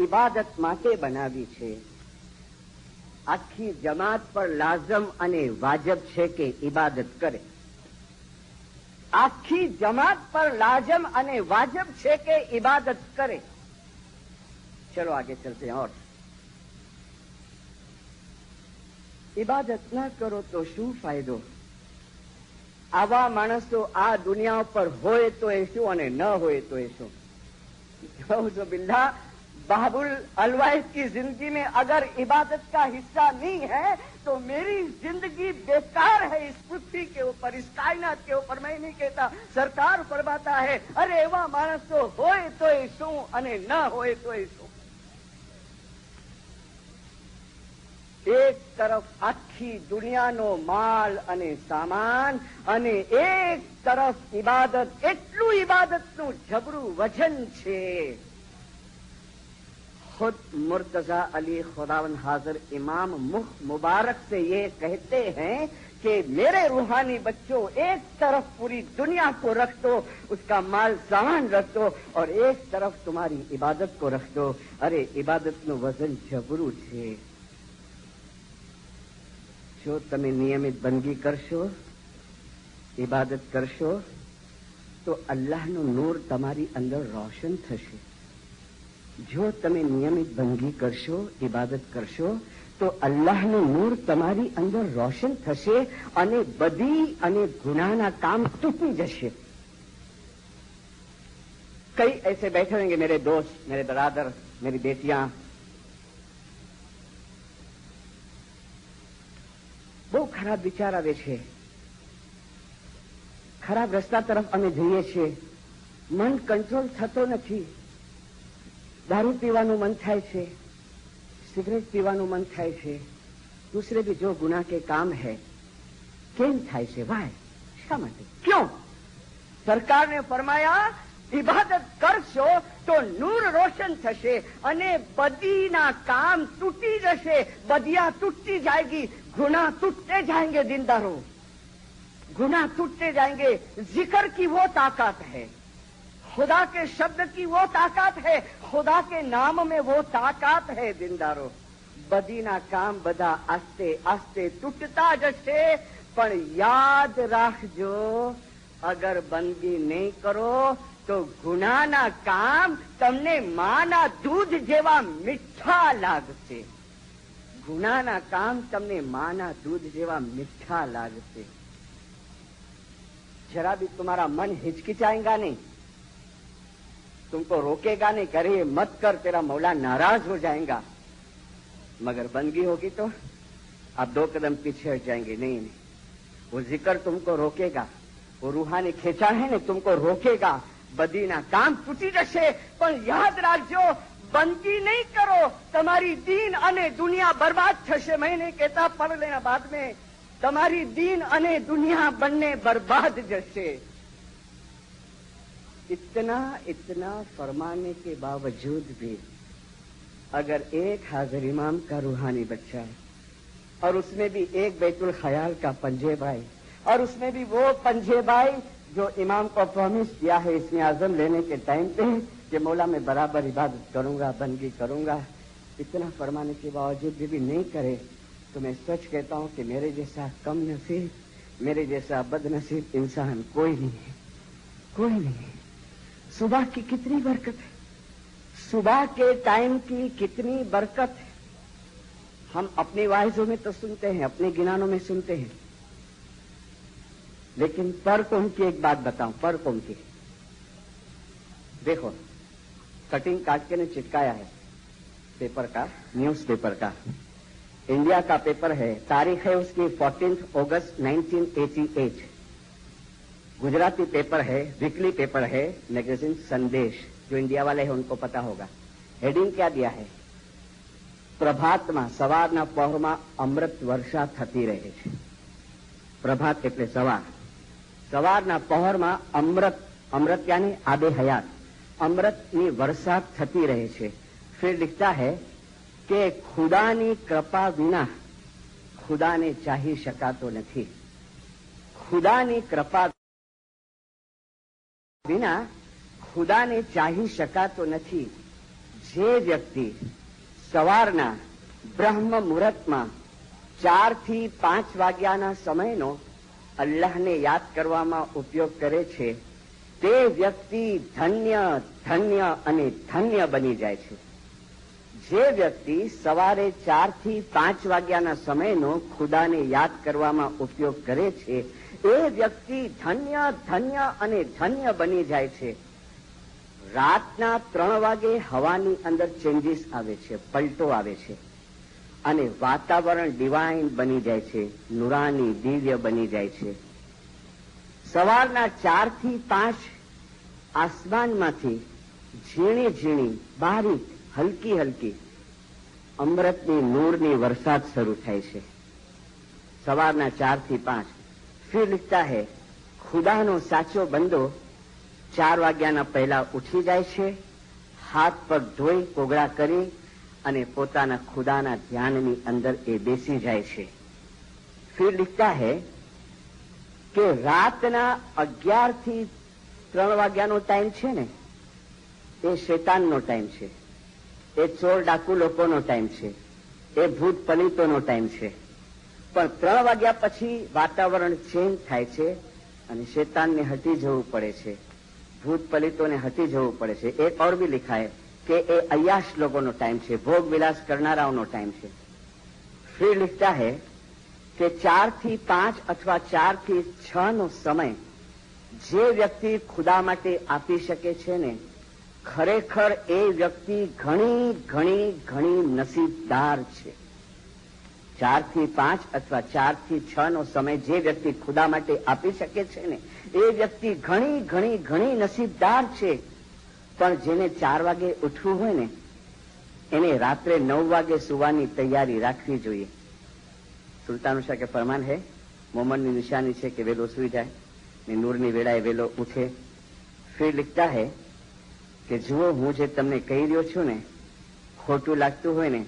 ઇબાદત માટે બનાવી છે. આખી જમાત પર લાઝમ અને વાજબ છે કે ઇબાદત કરે. આખી જમાત પર લાઝમ અને વાજબ છે કે ઇબાદત કરે. ચલો આગે ચલતે हैं. और ઇબાદત ના કરો તો શું ફાયદો? આવા માણસો આ દુનિયા પર હોય તો એ શું અને ન હોય તો એ શું? बिल्ला बाबुल अलवाइस की जिंदगी में अगर इबादत का हिस्सा नहीं है तो मेरी जिंदगी बेकार है इस पृथ्वी के ऊपर, इस कायनात के ऊपर. मैं नहीं कहता, सरकार फरमाता है अरे एवा माणसो होय तो ए શું અને ન હોય તો એ શું. એક તરફ આખી દુનિયાનો માલ અને સામાન અને એક તરફ ઇબાદત, એટલું ઇબાદતનું જબરું વજન છે. खुद मुर्तजा अली खुदावन हाजिर इमाम मुख मुबारक से ये कहते हैं कि मेरे रूहानी बच्चों, एक तरफ पूरी दुनिया को रख दो, उसका माल सामान रख दो, और एक तरफ तुम्हारी इबादत को रख दो. अरे इबादतનું વજન જબરું છે. જો તમે નિયમિત બંદગી કરશો, ઇબાદત કરશો, તો અલ્લાહનું નૂર તમારી અંદર રોશન થશે. જો તમે નિયમિત બંદગી કરશો, ઇબાદત કરશો, તો અલ્લાહનું નૂર તમારી અંદર રોશન થશે અને બદી અને ગુનાહના કામ તૂટી જશે. कई ऐसे बैठे होंगे मेरे दोस्त, मेरे बरादर, मेरी बेटियां, બહુ ખરાબ વિચાર આવે છે, ખરાબ રસ્તા તરફ અમે જઈએ છીએ, મન કંટ્રોલ થતો નથી. દારૂ પીવાનું મન થાય છે, સિગરેટ પીવાનું મન થાય છે, दूसरे भी जो गुनाह के काम है. કેમ થાય છે? વાય? શા માટે? ક્यों? સરકાર ને ફરમાયા ઇબાદત કરશો તો નૂર રોશન થશે અને બદીના કામ તૂટી જશે. બદિયા તૂટતી જાયગી, गुनाह टूटते जाएंगे. दीनदारों, गुनाह टूटते जाएंगे. जिक्र की वो ताकत है, खुदा के शब्द की वो ताकत है, खुदा के नाम में वो ताकत है. दीनदारों, बदीना काम बदा आस्ते आस्ते टूटता जશે. પણ યાદ રાખજો, અગર બંદગી નહીં કરો તો ગુનાહના કામ તમને માના દૂધ જેવા મીઠા લાગશે. गुनाहना काम तमने माना दूध जेवा मीठा लागसे. जरा भी तुम्हारा मन हिचकिचाएगा नहीं, तुमको रोकेगा नहीं, करे मत कर, तेरा मौला नाराज हो जाएगा. मगर बंदगी होगी तो आप 2 कदम पीछे हट जाएंगे. नहीं, वो जिक्र तुमको रोकेगा, वो रूहानी खेचा है ने तुमको रोकेगा. बदी ना काम टूटी जશે. પણ યાદ રાખજો, બંદગી નહીં કરો, તમારી દીન અને દુનિયા બરબાદ થશે. मैं नहीं कहता पढ़ लेना बाद में, તમારી દીન અને दुनिया બંને बर्बाद जશે. इतना फरमाने के बावजूद भी अगर एक हाजिर इमाम का रूहानी बच्चा है और उसमें भी एक बैतुल ख्याल का पंजे भाई, और उसमें भी वो पंजे भाई जो इमाम को प्रॉमिस किया है इसमें आजम लेने के टाइम पे कि मौला मैं बराबर इबादत करूंगा, बंदगी करूंगा, इतना फरमाने के बावजूद भी नहीं करे, तो मैं सच कहता हूं कि मेरे जैसा कम नसीब, मेरे जैसा बदनसीब इंसान कोई नहीं है, कोई नहीं है. सुबह की कितनी बरकत है, सुबह के टाइम की कितनी बरकत है. हम अपनी वाइजों में तो सुनते हैं, अपने गिनानों में सुनते हैं, लेकिन पर कौम की एक बात बताऊं, पर कौम की. देखो, कटिंग काट के ने चिटकाया है पेपर का, न्यूज पेपर का, इंडिया का पेपर है, तारीख है उसकी 14 अगस्त 1988. गुजराती पेपर है, वीकली पेपर है, मैगजीन संदेश, जो इंडिया वाले हैं उनको पता होगा. हेडिंग क्या दिया है? પ્રભાતમાં સવારના પહોરમાં અમૃત વર્ષા થતી રહે છે. પ્રભાત એટલે સવાર, સવારના પહોરમાં અમૃત, અમૃત यानी आबे हयात, અમૃતની વર્ષા થતી રહે છે. फिर लिखता है कि खुदानी कृपा विना खुदाने चाही शकातो નથી. खुदानी कृपा વિના ખુદાને ચાહી શકાતો નથી. જે વ્યક્તિ સવારના બ્રહ્મ મુહૂર્તમાં 4 થી 5 વાગ્યાના સમયનો અલ્લાહને યાદ કરવામાં ઉપયોગ કરે છે, તે વ્યક્તિ ધન્ય ધન્ય અને ધન્ય બની જાય છે. જે વ્યક્તિ સવારે 4 થી 5 વાગ્યાના સમયનો ખુદાને યાદ કરવામાં ઉપયોગ કરે છે, એ વ્યક્તિ ધન્ય ધન્ય અને ધન્ય બની જાય છે. રાતના 3 વાગે હવાની અંદર ચેન્જીસ આવે છે, પલટો આવે છે અને વાતાવરણ ડિવાઇન બની જાય છે, નુરાની દિવ્ય બની જાય છે. સવારના 4 થી 5 આસમાનમાંથી ઝીણી ઝીણી બારીક હલકી હલકી અમૃતની નૂરની વરસાદ શરૂ થાય છે. સવારના 4 થી 5 ફિર લિખતા હૈ ખુદાનો સાચો બંદો 4 વાગ્યાના પહેલા ઉઠી જાય છે, હાથ પગ ધોઈ કોગળા કરી અને પોતાના ખુદાના ધ્યાનની અંદર એ બેસી જાય છે. ફિર લિખતા હૈ કે રાતના 11 થી 3 વાગ્યાનો ટાઈમ છે ને, એ શૈતાનનો ટાઈમ છે, એ ચોર ડાકુ લોકોનો ટાઈમ છે, એ ભૂત પલિતોનો ટાઈમ છે. પણ 3 વાગ્યા પછી વાતાવરણ ચેન્જ થાય છે અને શૈતાનને હટી જવું પડે છે, ભૂત પલિતોને હટી જવું પડે છે. એક ઓર ભી लिखा है કે એ અયાશ લોકોનો ટાઈમ છે, ભોગ વિલાસ કરનારાઓનો ટાઈમ છે. ફિર लिखता है કે 4 થી 5 અથવા 4 થી 6 નો સમય જે વ્યક્તિ ખુદા માટે આપી શકે છે ને, ખરેખર એ વ્યક્તિ ઘણી ઘણી ઘણી નસીબદાર છે. 4 થી 5 અથવા 4 થી 6 નો સમય જે વ્યક્તિ ખુદા માટે આપી શકે છે ને, એ વ્યક્તિ ઘણી ઘણી ઘણી નસીબદાર છે. પણ જેને 4 વાગે ઉઠવું હોય ને, એને રાત્રે 9 વાગે સુવાની તૈયારી રાખવી જોઈએ. સુલતાન શાહ કે ફરમાન હૈ, મોમનની નિશાની છે કે વેલો સુઈ જાય ને નૂરની વેળાએ વેલો ઉઠે. ફિર લિખતા હૈ કે જુઓ, હું જે તમને કહી રહ્યો છું ને, ખોટું લાગતું હોય ને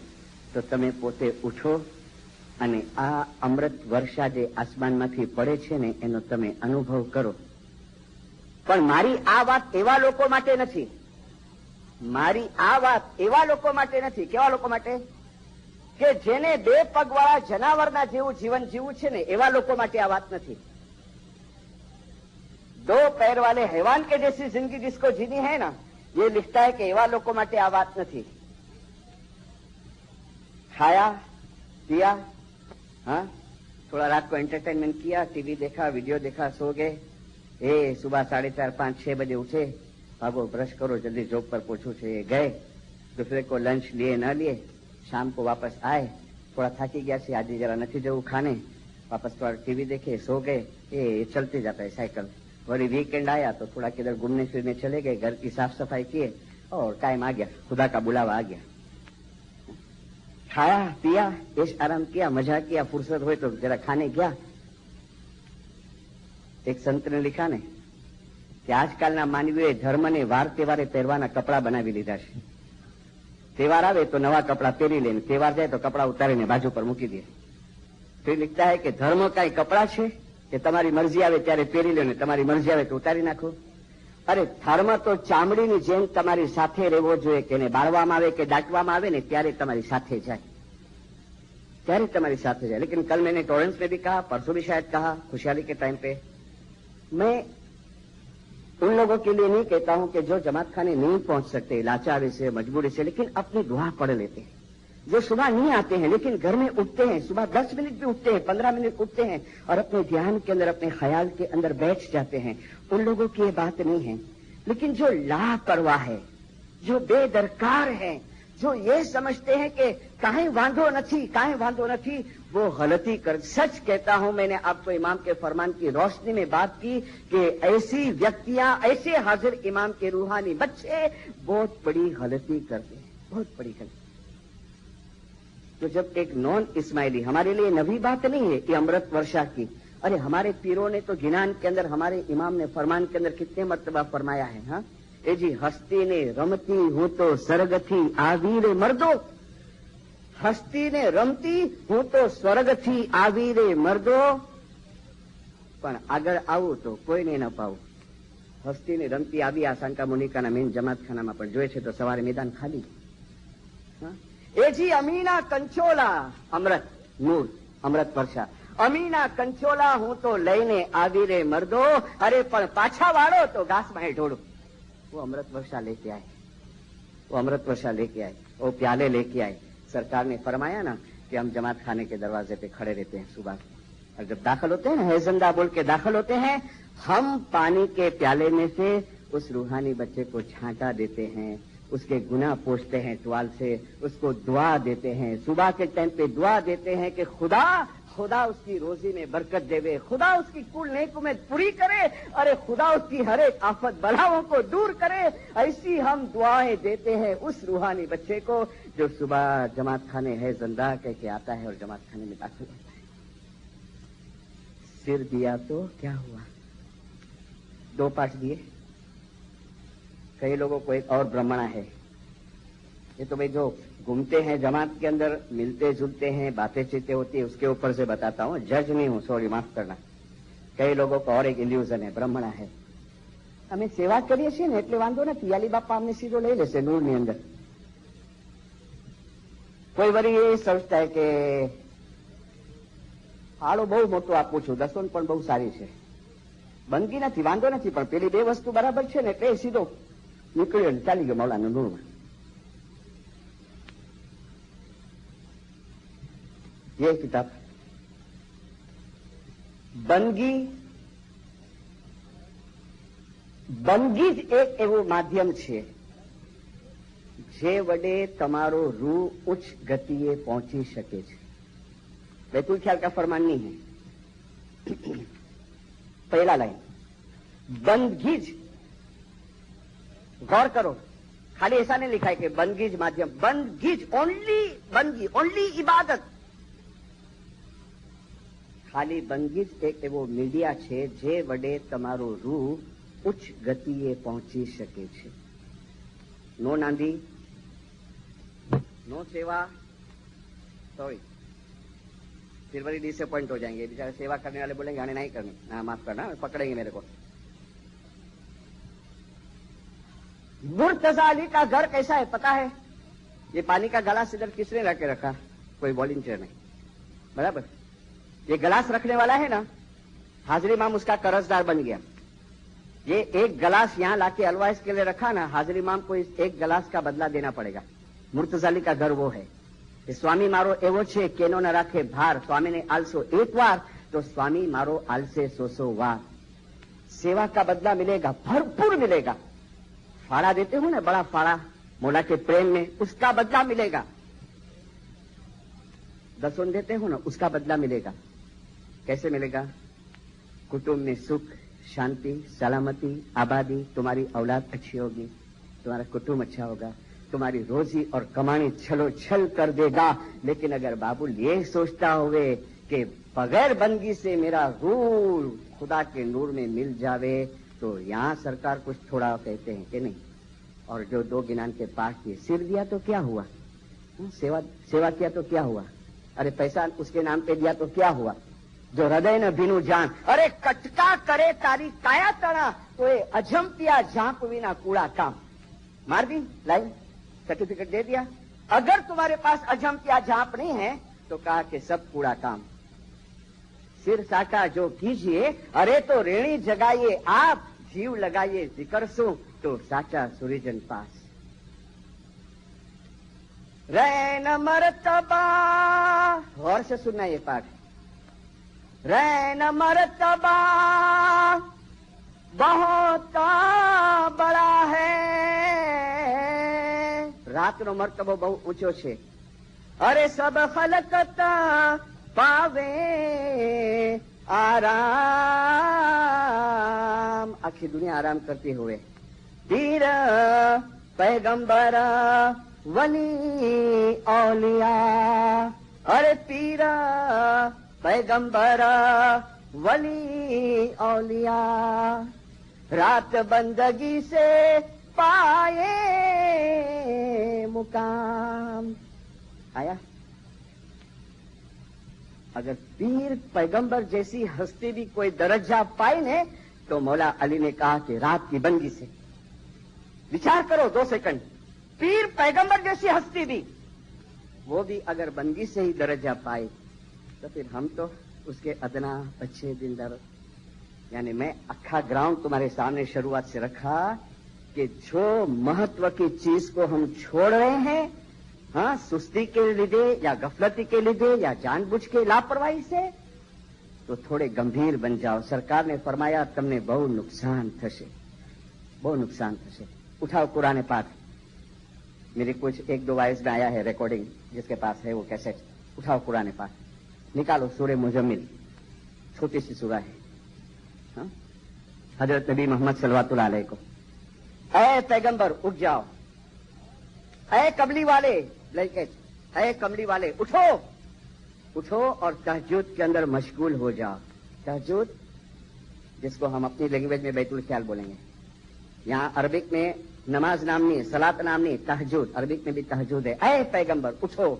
તો તમે પોતે ઉઠો અને આ અમૃત વર્ષા જે આસમાનમાંથી પડે છે ને, એનો તમે અનુભવ કરો. પણ મારી આ વાત એવા લોકો માટે નથી, મારી આ વાત એવા લોકો માટે નથી. કેવા લોકો માટે? કે જેને 2 પગવાળા જનાવરના જેવું જીવન જીવવું છે ને, એવા લોકો માટે આ વાત નથી. 2 पैर वाले हैवान के जैसी जिंदगी जिसको जीनी है ना, ये लिखता है कि एवा लोगों માટે આ વાત નથી. खाया पिया, हाँ, थोड़ा रात को एंटरटेनमेंट किया, टीवी देखा, वीडियो देखा, सो गए. सुबह 4:30, 5, 6 बजे उठे, भागो ब्रश करो, जल्दी जॉब पर पहुंचो छे, गए. दूसरे को लंच लिए न लिए, शाम को वापस आए, थोड़ा थाकी गया से आज जरा नहीं जવું खाने, वापस थोड़ा टीवी देखे, सो गए. ये चलते जाता है साइकिल. वही वीकेंड आया तो थोड़ा किधर घूमने फिरने चले गए, घर की साफ सफाई किए और टाइम आ गया, खुदा का बुलावा आ गया. खाया पिया, ऐश आराम किया, मजा किया, फुर्सत हुई तो जरा खाने गया. एक संत ने लिखा ने कि आजकलના માનવીએ ધર્મને વાર તહેવારે પહેરવાના કપડા બનાવી લીધા છે. તહેવાર આવે તો નવા કપડા પહેરી લે, તહેવાર જાય તો કપડા ઉતારીને બાજુ પર મૂકી દે. તો लिखता है કે ધર્મ કાંઈ કપડા છે કે તમારી મરજી આવે ત્યારે પહેરી લો ને તમારી મરજી આવે તો ઉતારી નાખો? અરે ધર્મ તો ચામડીની જેમ તમારી સાથે રહેવો જોઈએ, કે એને બાળવામાં આવે કે દાટવામાં આવે ને ત્યારે તમારી સાથે જાય, ત્યારે તમારી સાથે जाए. लेकिन कल मैंने टॉरेंस में भी कहा, परसों भी शायद कहा, खुशहाली के टाइम पे, मैं उन लोगों के लिए नहीं कहता हूं कि जो जमात खाने नहीं पहुंच सकते, लाचारी से, मजबूरी से, लेकिन अपनी दुआ पढ़ लेते हैं. जो सुबह नहीं आते हैं लेकिन घर में उठते हैं, सुबह 10 मिनट भी उठते हैं, 15 मिनट उठते हैं और अपने ध्यान के अंदर, अपने ख्याल के अंदर बैठ जाते हैं, उन लोगों की ये बात नहीं है. लेकिन जो लापरवाह है, जो बेदरकार है, जो ये समझते हैं कि काहे वांधो नहीं, वो गलती कर. सच कहता हूं, मैंने आपको इमाम के फरमान की रोशनी में बात की कि ऐसी व्यक्तियां, ऐसे हाजिर इमाम के रूहानी बच्चे बहुत बड़ी गलती करते हैं, बहुत बड़ी गलती. तो जब एक नॉन इस्माइली, हमारे लिए नवी बात नहीं है ये अमृत वर्षा की. अरे हमारे पीरों ने तो गिनान के अंदर, हमारे इमाम ने फरमान के अंदर कितने मर्तबा फरमाया है, हाँ, ए जी हस्ती ने रमती हूं तो स्वर्ग थी आवी रे मर्दो, हस्ती ने रमती हूं तो स्वर्ग थी आवी रे मर्दो, पण आगर आવું તો કોઈને ન પાવું. હસ્તી ને રમતી આવી આ સાંકા મુનિકાના મેન જમાતખાનામાં પણ જોઈએ છે તો સવારે મેદાન ખાલી, એ જી અમીના કંચોલા, અમૃત નૂર, અમૃત વર્ષા, અમીના કંચોલા હું તો લઈને આવી રે મર્દો, અરે પણ પાછા વાળો તો ઘાસમાં ઢોળો. वो अमृत वर्षा लेके आए, वो अमृत वर्षा लेके आए, वो प्याले लेके आए. सरकार ने फरमाया ना कि हम जमात खाने के दरवाजे पे खड़े रहते हैं सुबह, और जब दाखिल होते हैं ना, है जिंदा बोल के दाखिल होते हैं, हम पानी के प्याले में से उस रूहानी बच्चे को छांटा देते हैं, उसके गुनाह पोंछते हैं टुवाल से, उसको दुआ देते हैं. सुबह के टाइम पे दुआ देते हैं कि खुदा खुदा उसकी रोजी में बरकत देवे, खुदा उसकी कुल नेक उम्मीद पूरी करे, अरे खुदा उसकी हर एक आफत बलाओं को दूर करे. ऐसी हम दुआएं देते हैं उस रूहानी बच्चे को जो सुबह जमात खाने है जिंदा कह के आता है और जमात खाने में दाखिल होता है. सिर दिया तो क्या हुआ? 2 पाठ दिए. कई लोगों को एक और ब्राह्मणा है, ये तो भाई जो घूमते हैं जमात के अंदर, मिलते जुलते हैं, बातें चीतें होती है, उसके ऊपर से बताता हूँ, जज नहीं हूँ, सॉरी माफ करना. कई लोगों को और एक इल्यूजन है, ब्राह्मणा है. અમે સેવા કરીએ છીએ ને એટલે વાંધો નથી, યાલી બાપા અમને સીધો લઈ લેશે નૂરની અંદર. કોઈ વળી એ સમજતા કે ફાળો બહુ મોટો આપું છું, દસોન પણ બહુ સારી છે, બંદગી નથી, વાંધો નથી, પણ પેલી 2 વસ્તુ બરાબર છે ને એટલે સીધો નીકળ્યો ને ચાલી ગયો મૌલાના નૂરમાં. ये किताब બંદગી જ એક એવું માધ્યમ છે જે વડે તમારો રૂહ ઉચ્ચ ગતિએ પહોંચી શકે છે. बैतुल ख्याल का फरमान नहीं है. पहला लाइन बंदगीज, गौर करो, खाली ऐसा नहीं लिखा है कि बंदगीज माध्यम, बंदगीज ओनली, बंदगी ओनली इबादत. खाली બંદગી જ એક એવો મીડિયા છે જે વડે તમારો રૂહ ઉચ્ચ ગતિએ પહોંચી શકે છે. નો નાંદી, नो सेवा, सॉरी, फिर बड़ी डिसअपॉइंट हो जाएंगे बेचारे. सेवा करने वाले बोलेंगे आने नहीं करनी, हाँ माफ करना, पकड़ेंगे मेरे को. मुर्तजा अली का घर कैसा है पता है? ये पानी का गिलास इधर किसने रख के रखा? कोई वॉलंटियर नहीं, बराबर. ये गिलास रखने वाला है ना, हाजिर इमाम उसका कर्जदार बन गया. ये एक गिलास यहाँ लाके अलवाइस के लिए रखा ना, हाजिर इमाम को इस एक गिलास का बदला देना पड़ेगा. मुर्तजाली का घर वो है. स्वामी मारो एवो छे केनो न राखे भार, स्वामी ने आलसो 1 बार तो स्वामी मारो आलसे 100 बार. सेवा का बदला मिलेगा, भरपूर मिलेगा. फाड़ा देते हो ना, बड़ा फाड़ा मौला के प्रेम में, उसका बदला मिलेगा. दसों देते हो ना, उसका बदला मिलेगा. कैसे मिलेगा? कुटुंब में सुख, शांति, सलामती, आबादी, तुम्हारी औलाद अच्छी होगी, तुम्हारा कुटुंब अच्छा होगा, तुम्हारी रोजी और कमानी छलो छल कर देगा. लेकिन अगर बाबुल ये सोचता हुए कि बगैर बंदगी से मेरा रूह खुदा के नूर में मिल जावे, तो यहाँ सरकार कुछ थोड़ा कहते हैं कि नहीं. और जो 2 गिनान के पाठ किए, सिर दिया तो क्या हुआ, सेवा किया तो क्या हुआ, अरे पैसा उसके नाम पे दिया तो क्या हुआ, जो हृदय न भीनु जान, अरे कटका करे तारी काया तना, तो ये अजमपिया झांप विना कूड़ा काम. मार दी लाइन, सर्टिफिकेट दे दिया. अगर तुम्हारे पास अजमपिया झांप नहीं है तो कहा कि सब कूड़ा काम. सिर साटा जो कीजिए, अरे तो रेणी जगाइए आप, जीव लगाइए जिक्र सो, तो साचा सूर्यजन पास. रैन मरतबा, गौर से सुनना ये पाठ. रैन मरतबा बहुत बड़ा है, रात नो मरतबो बहु ऊंचो छे. अरे सब खलकत पावे आराम, आखी दुनिया आराम करती हुए. पीर पैगंबर वली औलिया, अरे पीर पैगंबर वली औलिया, रात बंदगी से पाए मुकाम. आया? अगर पीर पैगंबर जैसी हस्ती भी कोई दर्जा पाए ने, तो मौला अली ने कहा कि रात की बंदगी से. विचार करो 2 सेकंड. पीर पैगंबर जैसी हस्ती भी وہ بھی اگر بندی سے ہی درجہ پائے تو پھر ہم تو اس کے ادنا اچھے دلدار. یعنی میں اکھا گراؤنڈ تمہارے سامنے شروعات سے رکھا کہ جو مہتو کی چیز کو ہم چھوڑ رہے ہیں, ہاں, سستی کے لیے یا غفلتی کے لیے یا جان بوجھ کے لاپرواہی سے, تو تھوڑے گمبھیر بن جاؤ. سرکار نے فرمایا تم نے بہت نقصان تھشے, بہت نقصان تھشے. اٹھاؤ قرآن پاک. میری کچھ ایک دو وائس میں آیا ہے ریکارڈنگ, جس کے پاس ہے وہ کیسٹ. اٹھاؤ قرآن پاک, نکالو سورہ مزمل, چھوٹی سی سورہ ہے, ہاں, حضرت نبی محمد صلوات اللہ علیہ کو. اے پیغمبر اٹھ جاؤ, اے کملی والے لڑکے, اے کملی والے اٹھو, اٹھو اور تہجد کے اندر مشغول ہو جاؤ. تہجد جس کو ہم اپنی لینگویج میں بیت الخیال بولیں گے, یہاں عربک میں نماز نام نہیں, صلاۃ نام نہیں, تہجد. عربک میں بھی تہجد ہے. اے پیغمبر اٹھو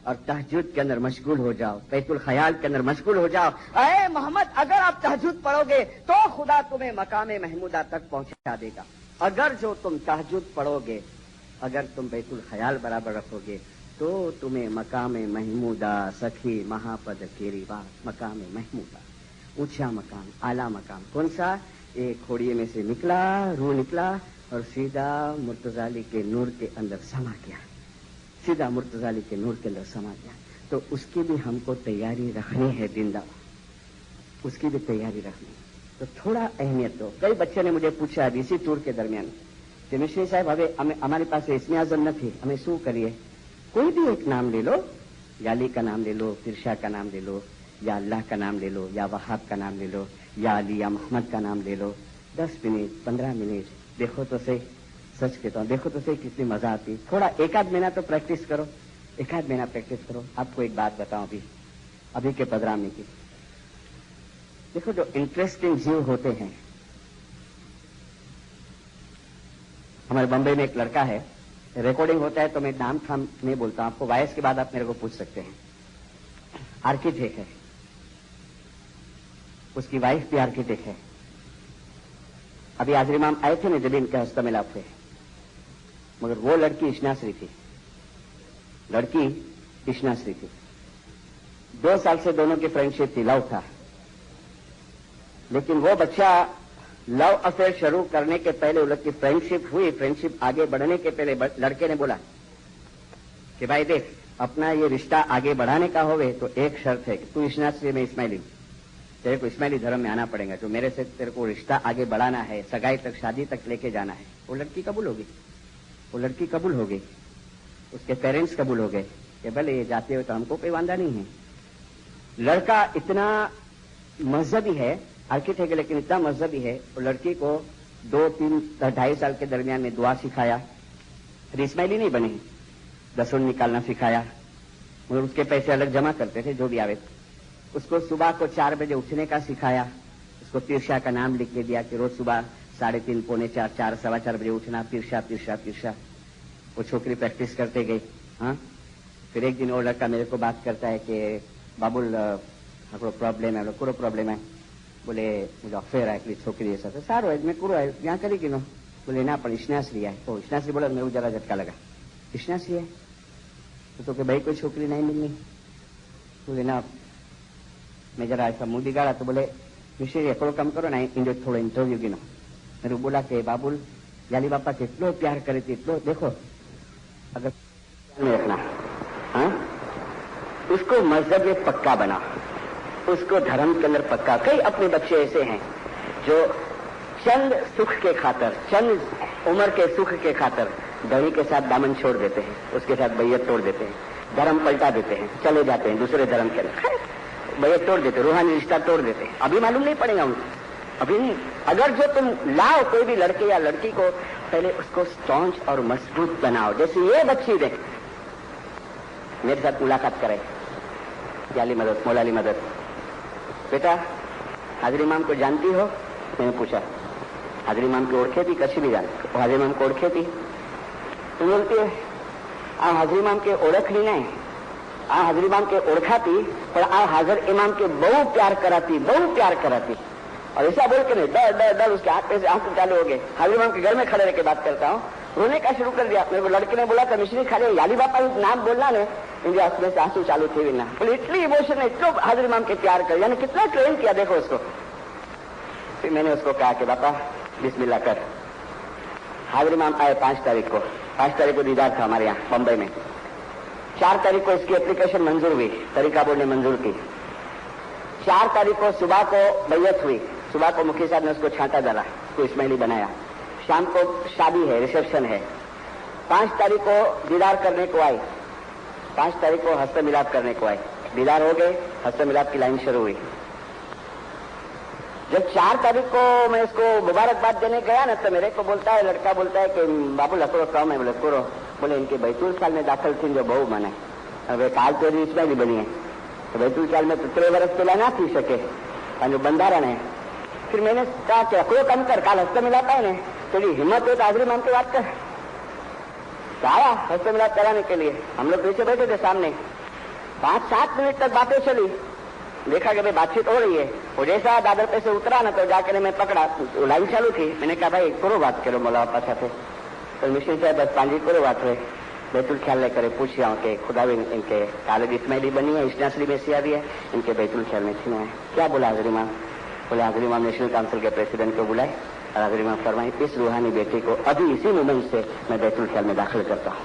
اور تہجد کے اندر مشغول ہو جاؤ, بیت الخیال کے اندر مشغول ہو جاؤ. اے محمد اگر آپ تہجد پڑھو گے تو خدا تمہیں مقام محمودہ تک پہنچا دے گا. اگر جو تم تہجد پڑھو گے, اگر تم بیت الخیال برابر رکھو گے تو تمہیں مقام محمودہ, سخی مہاپد کیری بات, مقام محمودہ, اونچا مقام, اعلیٰ مقام. کون سا؟ ایک کھوڑیے میں سے نکلا, روح نکلا اور سیدھا مرتضی علی کے نور کے اندر سما گیا, سیدھا مرتضی علی کے نور کے اندر سما گیا. تو اس کی بھی ہم کو تیاری رکھنی ہے دندا, اس کی بھی تیاری رکھنی. تو تھوڑا اہمیت دو. کئی بچے نے مجھے پوچھا اسی ٹور کے درمیان کہ مشری صاحب ہمارے پاس اسم اعظم نہ تھی, ہمیں شو کریے. کوئی بھی ایک نام لے لو, یا علی کا نام لے لو, پرشا کا نام لے لو, یا اللہ کا نام لے لو, یا وہاب کا نام لے لو, یا علی یا محمد کا نام لے لو. 10 منٹ 15 منٹ دیکھو تو صحیح, سچ کہتا ہوں دیکھو تو صحیح کتنی مزہ آتی. تھوڑا ایک آدھ مہینہ تو پریکٹس کرو, ایک آدھ مہینہ پریکٹس کرو. آپ کو ایک بات بتاؤں ابھی کے پدرامی کی. دیکھو جو انٹرسٹنگ جیو ہوتے ہیں, ہمارے بمبئی میں ایک لڑکا ہے, ریکارڈنگ ہوتا ہے تو میں نام خام نہیں بولتا ہوں, آپ کو وائس کے بعد آپ میرے کو پوچھ سکتے ہیں. آرکیٹیکٹ ہے, اس کی وائف بھی آرکیٹیکٹ ہے. ابھی حاضر امام آئے تھے نا جب ان کا ہستہ ملاپ تھے, مگر وہ لڑکی اشناسری تھی, لڑکی اشناسری تھی. 2 سال سے دونوں کی فرینڈشپ تھی, لو تھا. لیکن وہ بچہ لو افیئر شروع کرنے کے پہلے ان لوگ کی فرینڈشپ ہوئی. فرینڈشپ آگے بڑھنے کے پہلے لڑکے نے بولا کہ بھائی دیکھ, اپنا یہ رشتہ آگے بڑھانے کا ہوئے تو ایک شرط ہے کہ تو اشناسری میں اسماعیلی, تیرے کو اسماعیلی دھرم میں آنا پڑے گا. جو میرے سے تیرے کو رشتہ آگے بڑھانا ہے, سگائی تک, شادی تک لے کے جانا ہے. وہ لڑکی قبول ہوگی, وہ لڑکی قبول ہو گئی. اس کے پیرنٹس قبول ہو گئے کہ بھلے یہ جاتے ہوئے تو ہم کو کوئی واندہ نہیں ہے. لڑکا اتنا مذہبی ہے, آرکیٹیکٹ ہے لیکن اتنا مذہبی ہے. اور لڑکی کو 2 3 2.5 سال کے درمیان میں دعا سکھایا. پھر اسماعیلی نہیں بنے, دسون نکالنا سکھایا. مگر اس کے پیسے الگ جمع کرتے تھے جو بھی آوے. اس کو صبح کو 4 بجے اٹھنے کا سکھایا. اس کو پرشا کا نام لکھ کے دیا کہ روز صبح 3:30 پونے 4 4 سوا 4 بجے اٹھنا, پرشا پرشا پرشا. وہ چھوکری پریکٹس کرتے گئی. ہاں, پھر ایک دن وہ لڑکا میرے کو بات کرتا ہے کہ بابل پرابلم ہے, کو پرابلم ہے. بولے مجھے افیئر ہے چھوکری ایسا تو سارو ہے, میں کرو ہے یہاں کری کہ نو. بولے نہ پر اشناسری ہے. تو اشناسری بولا میرے کو ذرا جھٹکا لگا, اشناسری ہے تو کہ بھائی کوئی چھوکری نہیں ملنی. بولے نہ, میں ذرا ایسا منہ بگاڑا تو بولے مشری ایکڑو کم کرو نا, تھوڑا انٹرویو گنو. میرے کو بولا کہ بابل یالی باپا کتنا پیار کرے تھی, اتنا دیکھو اگر رکھنا, ہاں, اس کو مذہب میں پکا بنا, اس کو دھرم کے اندر پکا. کئی اپنے بچے ایسے ہیں جو چند سکھ کے خاطر, چند عمر کے سکھ کے خاطر دڑی کے ساتھ دامن چھوڑ دیتے ہیں, اس کے ساتھ بیعت توڑ دیتے ہیں, دھرم پلٹا دیتے ہیں, چلے جاتے ہیں دوسرے دھرم کے اندر, بیعت توڑ دیتے, روحانی رشتہ توڑ دیتے ہیں. ابھی معلوم نہیں پڑے گا ان کو, ابھی نہیں. اگر جو تم لاؤ کوئی بھی لڑکے یا لڑکی کو, پہلے اس کو اسٹرانگ اور مضبوط بناؤ. جیسے یہ بچی دیکھ میرے ساتھ ملاقات کرے, یالی مدد, مولا علی مدد. بیٹا حاضر امام کو جانتی ہو؟ میں نے پوچھا. حاضر امام کی اوڑکھے تھی, کچھ بھی جانتی, حاضر امام کو اوڑکھے تھی. تو بولتی ہے آ حاضر امام کے اوڑک نہیں, آ حاضر امام کے اوڑکھا تھی, پر آ حاضر امام کے بہو پیار کراتی, بہو پیار کراتی. اور ایسا بول کے نہیں, ڈر ڈر ڈر اس کے ہاتھ پہ سے آنکھ چالو ہو گئے. حاضر امام کے گھر میں کھڑے رہ کے بات کرتا ہوں, رونے کا شروع کر دیا. میرے کو لڑکے نے بولا کہ مشری کھڑے یالی باپا نام بولنا نے इनकी आंखों से आंसू चालू थे ना, बोले इतनी इमोशन है, इतना हाजिर इमाम के प्यार कर, यानी कितना ट्रेन किया देखो उसको। फिर मैंने उसको कहा कि बापा बिस्मिल्लाह कर। हाजिर इमाम आए 5 तारीख को, 5 तारीख को दीदार था हमारे यहाँ बम्बई में। 4 तारीख को इसकी एप्लीकेशन मंजूर हुई, तरीका बोर्ड ने मंजूर की। 4 तारीख को सुबह को बैयत हुई, सुबह को मुखी साहब ने उसको छांटा डाला, उसको इस्माइली बनाया। शाम को शादी है, रिसेप्शन है। 5 तारीख को दीदार करने को आई, 5 तारीख को हस्त मिलाप करने को आए। दीदार हो गए, हस्त मिलाप की लाइन शुरू हुई। जब 4 तारीख को मैं इसको मुबारकबाद देने गया ना, तो मेरे को बोलता है, लड़का बोलता है कि बाबू लकड़ो कम है। बोले करो, बोले इनके बैतूल साल में दाखिल थी जो बहु माने, હવે કાલ તો इसमें भी बनी है, तो बैतूल साल में तो 3 वर्ष पहला ना थी सके, जो बंधारण है। फिर मैंने कहा कि अकड़ो कम कर, काल हस्त मिलाप है ना, थोड़ी हिम्मत हो तो हाजिरी मान के बात कर। आया हस्त मिलाप कराने के लिए, हम लोग पीछे बैठे थे सामने। 5-7 मिनट तक बातें चली, देखा कि भाई बातचीत हो रही है। वो जैसा दादर पे से उतरा ना, तो जाकर मैं पकड़ा, लाइन चालू थी। मैंने कहा भाई करो बात करो मौला बापा साथे। तो मिशन साहब बस 5 करो बात हुए, बैतुल ख्याल ले करे पूछ रहा हूँ कि खुदा भी इनके काले इस्माइली बनी है, इसनासली में सिया भी है, इनके बैतुल ख्याल में छीना है। क्या बोला हाजिर इमाम? बोले हाजिर इमाम नेशनल काउंसिल के प्रेसिडेंट को बुलाए और हाजिर इमाम फरमाई इस रूहानी बेटी को अभी इसी मोमेंट से मैं बैतुल ख्याल में दाखिल करता हूँ।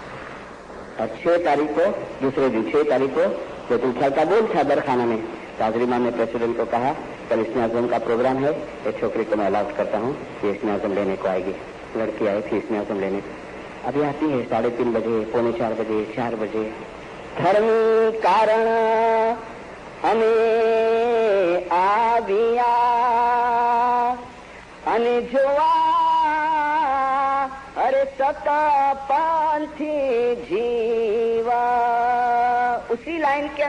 और 6 तारीख को, दूसरे दिन 6 तारीख को बैतुल ख्याल का बोल था दरखाना में। हाजिर इमाम ने प्रेसिडेंट को कहा कल इसने आजम का प्रोग्राम है, एक छोकरी को मैं अलाउट करता हूँ, ये इसने आजम लेने को आएगी। लड़की आई थी इसने आजम लेने, अभी आती है 3:30 बजे, 3:45 बजे, 4 बजे। धर्म कारण हमें आविया अने जोआ अरे सता पंथी जीवा। उसी लाइन के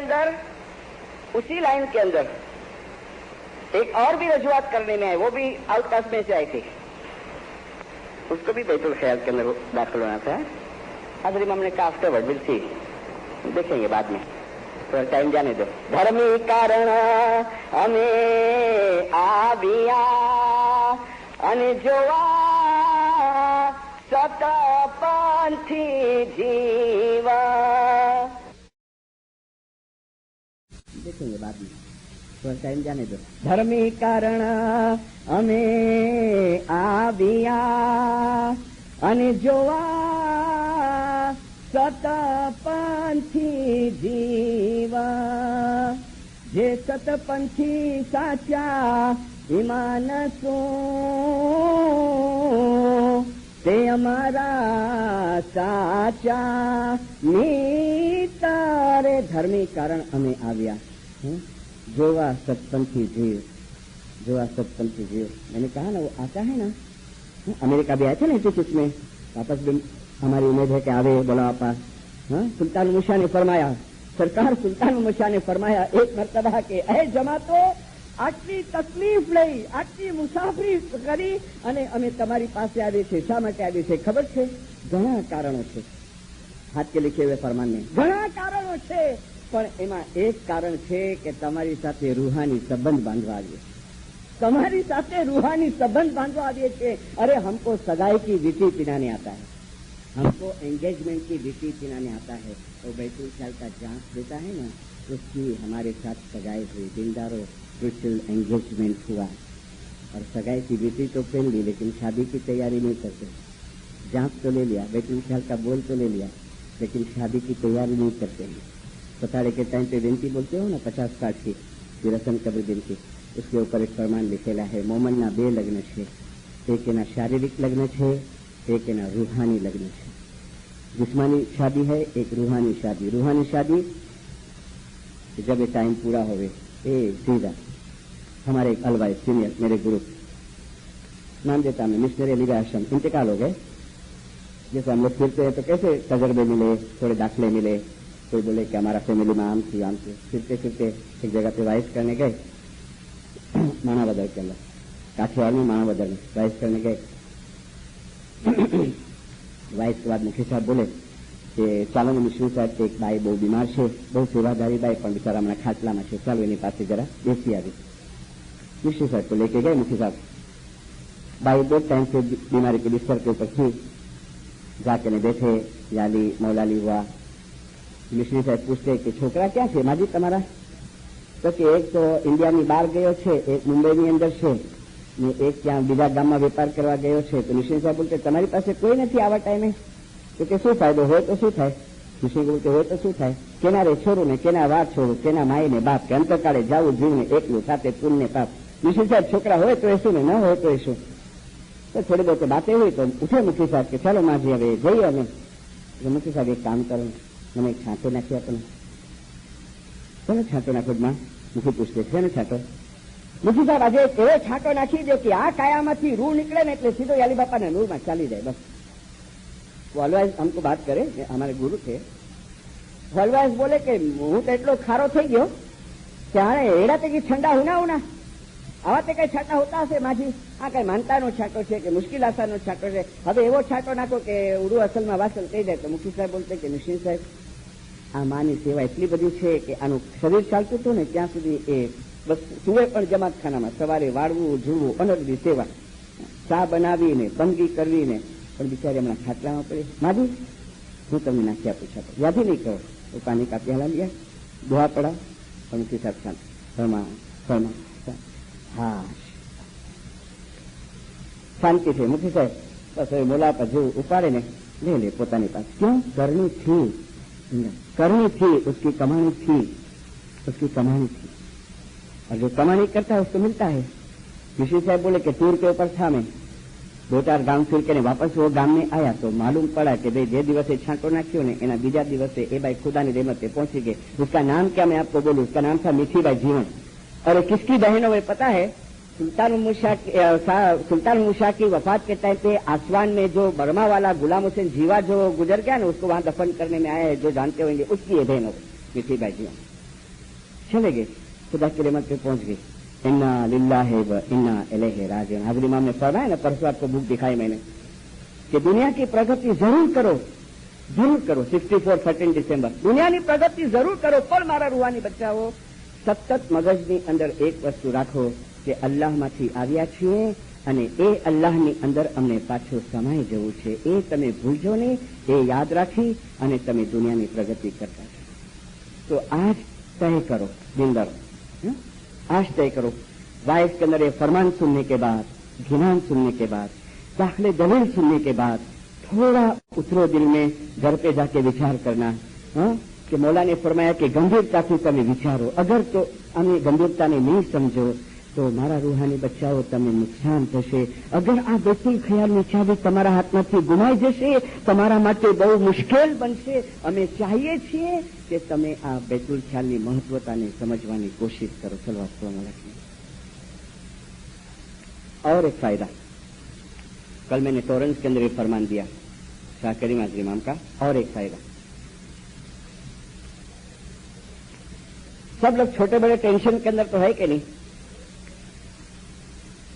अंदर एक और भी रजूआत करने में है, वो भी आउटपास में से आई थी, उसको भी बैतुल ख्याल के अंदर दाखिल होना था। हाजिर इमाम ने कहा आफ्टरवर्ड विल सी, देखेंगे बाद में, थोड़ा टाइम जाने दो। धर्मी कारण हमें आविया अने जोआ सत पंथी जीवा। देखेंगे बाद में, थोड़ा टाइम जाने दो। धर्मी कारण हमें आविया अने जोआ सतपंथी जीवा। जे सतपंथी साचा मानसो ते અમારા સાચા મિત્ર। ધર્મી કારણ અમે આવ્યા જોવા સતપંथी जीव, जोआ सतपंथी जीव। मैंने कहा ना वो आता है ना, अमेरिका भी आए थे ना 86 में, वापस भी हमारी उम्मीद है कि आवे बोला वापस। सुल्तान मूसा ने फरमाया, सरकार सुल्तान मूसा ने फरमाया एक मरतबा के ए जमातो આટલી તકલીફ લઈ, આટલી મુસાફરી કરી અને અમે તમારી પાસે આવી છે, શા માટે આવી છે ખબર છે? ઘણા કારણો છે, હાથ કે લીખે हुए फरमान में ઘણા કારણો છે, પણ એમાં એક કારણ છે કે તમારી સાથે રૂહાની સંબંધ બાંધવા આવીએ, તમારી સાથે રૂહાની સંબंध बांधवा आविए थे। अरे हमको सगाई की विधि पिनाने आता है, हमको एंगेजमेंट की विधि पिनाने आता है। तो बैतुल ख्याल का जांच देता है ना, उसकी हमारे साथ सगाई हुई, दिलदारों स्पिरिचुअल एंगेजमेंट हुआ। और सगाई की विधि तो पहन ली, लेकिन शादी की तैयारी नहीं करते। जांच तो ले लिया, बैतुल ख्याल का बोल तो ले लिया, लेकिन शादी की तैयारी नहीं करते हैं। पताड़े के टाइम पे विनती बोलते हो ना 50-60 की रसम कब्र दिन की, उसके ऊपर एक फरमान लिखेला है, मोमनना 2 लग्न છે, एक एना शारीरिक लग्न છે, एक एना रूहानी लग्न છે। जिस्मानी शादी है, एक रूहानी शादी। रूहानी शादी जब ये टाइम पूरा होवे सीधा हमारे एक अलवाई सीनियर मेरे गुरु, नाम देता मैं, मिशनरी अली आश्रम, इंतकाल हो गए। जैसे हम लोग फिरते हैं तो कैसे तजर्बे मिले, थोड़े दाखिले मिले, कोई बोले कि हमारा फैमिली में आम थी। फिरते फिरते एक जगह पे वाइस करने गए, मानावदर के अंदर, काठियावाड़ में मानावदर में वाइस करने गए। वाइस के बाद मुखी साहब बोले कि ચાલો ને મિશ્રી સાહેબ કે એક બાઈ બહુ બીમાર છે, બહુ સેવાદારી બાઈ, પણ બિચારા હમણાં ખાટલામાં છે, ચાલો એની પાસે જરા બેસી આવી। मिश्री साहब को लेके गए मुखी साहब। बाई 2 टाइम से बीमारी के बिस्तर के ऊपर थी, जाके ने बैठे, याली मौलाली हुआ, મિશ્રી સાહેબ પૂછતે કે છોકરા ક્યાં છે માજી તમારા? તો કે એક તો ઇન્ડિયાની બહાર ગયો છે, એક મુંબઈની અંદર છે, ને એક ત્યાં બીજા ગામમાં વેપાર કરવા ગયો છે. તો મિશ્રી સાહેબ બોલતે તમારી પાસે કોઈ નથી આવા ટાઈમે? તો કે શું ફાયદો, હોય તો શું થાય? મિશ્રી બોલતે હોય તો શું થાય? કેના રે છોરું ને કેના વાર છોરું, કેના માય ને બાપ, કે અંતકાળે જાવું જીવને એકલું સાથે પૂન ને પાપ. મિશ્રી સાહેબ છોકરા હોય તો એ શું ને ન હોય તો એ શું? તો થોડી બહુ બાતે હોય તો ઉઠે મુખી સાહેબ કે ચાલો માજી હવે જઈએ અમે. મુખી સાહેબ એક કામ કરો, મને એક છાંટો નાખી આપો ને. કોને છાંટો નાખો માં? મુખી પૂછતે છે ને છાંટો. મુખી સાહેબ આજે એવો છાંટો નાખી દો કે આ કાયામાંથી રૂ નીકળે ને એટલે સીધો યાલી બાપાના નૂરમાં ચાલી જાય. બસ ઓલવાઇઝ हमको बात करे, हमारे गुरु थे, ऑलवाइज बोले कि હું તો એટલો ખારો થઈ ગયો કે આને એડા તે ઠંડા હુના હુના આવા તે કઈ છાંટા હોતા હશે માજી? આ કઈ માનતાનો છાંટો છે કે મુશ્કેલ આસાનો છાંટો છે? હવે એવો છાંટો નાખો કે ઉડું અસલમાં વાસલ થઈ જાય. તો મુખી સાહેબ બોલતે કે નિશ્ચિત સાહેબ આ માની સેવા એટલી બધી છે કે આનું શરીર ચાલતું હતું ને ત્યાં સુધી એ બસ સુવે પણ જમાતખાનામાં, સવારે વાળવું ઝૂળવું અનરદી સેવા, ચા બનાવીને બંદગી કરવીને, પણ બિચારી હમણાં ખાટલામાં પડી. માજી હું તમને નાખી આપું છું, યાદી નહીં કરો. તો પાણી કાપી હલા લ્યા, દુઆ પડા. પણ મુખી સાહેબ શાંત, ફરમા ફરમા, હા શાંતિ છે. મુખી સાહેબ બસ હવે મોલા પર જેવું ઉપાડે ને ले ले પોતાની પાસે. क्यों? करनी थी, उसकी कमानी थी, और जो कमानी करता है उसको मिलता है. ऋषि साहब बोले कि टूर के ऊपर था मैं, 2-4 गांव फिर के वापस वो गांव में आया तो मालूम पड़ा कि भाई जे दिवसे छांटो नाख्यो ने एना बीजा दिवसे ए भाई खुदा की रहमत पहुंची गए. उसका नाम क्या मैं आपको बोलूं? उसका नाम था मीठी भाई जीवन. और किसकी बहन है पता है? सुल्तान मूसा की वफात के टाइम पे आसमान में जो बर्मा वाला गुलाम हुसैन जीवा जो गुजर गया ना, उसको वहां दफन करने में आया है, जो जानते होंगे, उसकी ये बहन हो मीठी भाई जीवन. चले गए, खुदा की रहमत पे पहुंच गई. इन्ना लिल्लाहि व इन्ना इलैहि राजिऊन. हाजिर इमाम ने फरमाया ना, परसों आपको बुक दिखाई मैंने, कि दुनिया की प्रगति जरूर करो 64 13 डिसेम्बर दुनियाની પ્રગતિ જરૂર કરો, પણ મારા રૂહાની બચ્ચાઓ સતત મગજની અંદર એક વસ્તુ રાખો કે અલ્લાહમાંથી આવ્યા છીએ અને એ અલ્લાહની અંદર અમને પાછું સમાઈ જવું છે. એ તમે ભૂલજો નહીં, એ યાદ રાખી અને તમે દુનિયાની પ્રગતિ કરતા છો. तो आज तय करो, दिलदार आज तय करो. वाइस के अंदर ये फरमान सुनने के बाद, घिनान सुनने के बाद, दाखिले दलील सुनने के बाद थोड़ा उतरो दिल में, घर पे जाके विचार करना. कि मौला ने फरमाया कि गंभीरता से તમે વિચારો. अगर तो અમે ગંભીરતાને નહીં સમજો તો મારા રૂહાની બચ્ચાઓ તમને નુકસાન થશે. અગર આ બેતુલ ખ્યાલની ચાવી તમારા હાથમાંથી ગુમાઈ જશે, તમારા માટે બહુ મુશ્કેલ બનશે. અમે ચાહીએ છીએ કે તમે આ બેતુલ ખ્યાલની મહત્વતાને સમજવાની કોશિશ કરો. ચલો और एक फायदा, कल मैंने टॉरेंस के अंदर ये फरमान दिया शाह करीम हाजिर इमाम का. और एक फायदा, सब लोग छोटे बड़े टेंशन के अंदर तो है कि नहीं?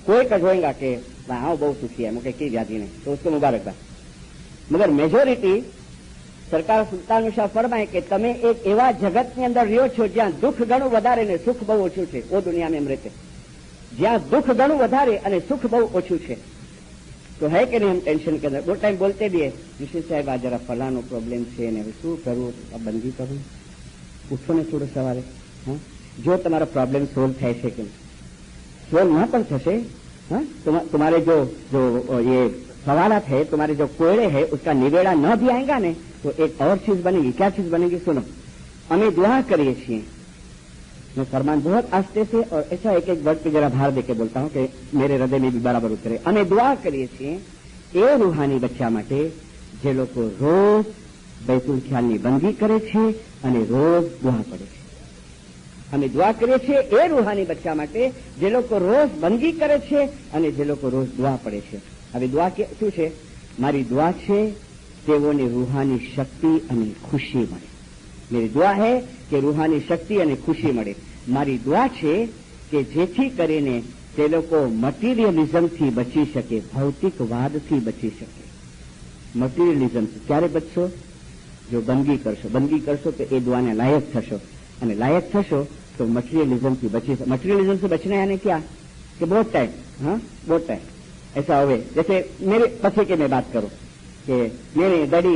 कोई कहोएगा कि हाँ बहुत सुखी है, मुझे की व्याधि नहीं, तो उसको मुबारकबाद. मगर मेजोरिटी सरकार सुल्तान शाह फरमाए कि તમે એક એવા જગતની અંદર રહ્યો છો જ્યાં દુઃખ ઘણું વધારે ને સુખ બહુ ઓછું છે. वो दुनिया में हम रहते જ્યાં દુઃખ ઘણું વધારે અને સુખ બહુ ઓછું છે. તો હે કે નહીં? हम ટેન્શન के अंदर बहुत टाइम बोलते भी है, ऋषि साहब आ जरा फलानो प्रॉब्लम છે ને શું કરું, આ બંધી કરું. ઉઠો ને થોડું સવારે. हाँ, जो तुम्हारा प्रॉब्लम सोल्व થાય છે કે सोल्व ना પણ થશે. हाँ, तुम्हारे जो ये सवालात है, तुम्हारे जो कोयड़े है, उसका निवेड़ा न भी आएगा ने तो एक और चीज बनेगी. क्या चीज बनेगी? सुनो, हमें दुआ करिए છીએ. मैं फरमान बहुत आस्ते से और ऐसा एक एक वर्ड पे जरा भार देके बोलता हूँ कि मेरे हृदय में भी बराबर उतरे. हमें दुआ करिए છીએ એ રૂહાની બચ્ચા માટે જે લોકો રોજ बैतुल ખ્યાલની બંદગી કરે છે અને રોજ દુઆ પડે છે. અમે દુઆ કરીએ છીએ એ રૂહાની બચ્ચા માટે જે લોકો રોજ બંદગી કરે છે અને જે લોકો રોજ દુઆ પડે છે. હવે દુઆ શું છે? મારી દુઆ છે તેઓને રૂહાની શક્તિ અને ખુશી મળે. मेरी दुआ है कि रूहानी शक्ति અને ખુશી મળે. મારી દુઆ છે કે જેથી કરીને તે લોકો મટીરિયલિઝમથી બચી શકે, ભૌતિકવાદથી બચી શકે. મટીરિયલિઝમથી ક્યારે બચશો? જો બંદગી કરશો. બંદગી કરશો તો એ દુઆને લાયક થશો, અને લાयक થશો तो मटेरियलिज्म की बची. मटेरियलिज्म से बचना यानी क्या? कि बहुत टाइम, हाँ बहुत टाइम ऐसा हुए. जैसे मेरे पति की मैं बात करूं, کہ نہیں डैडी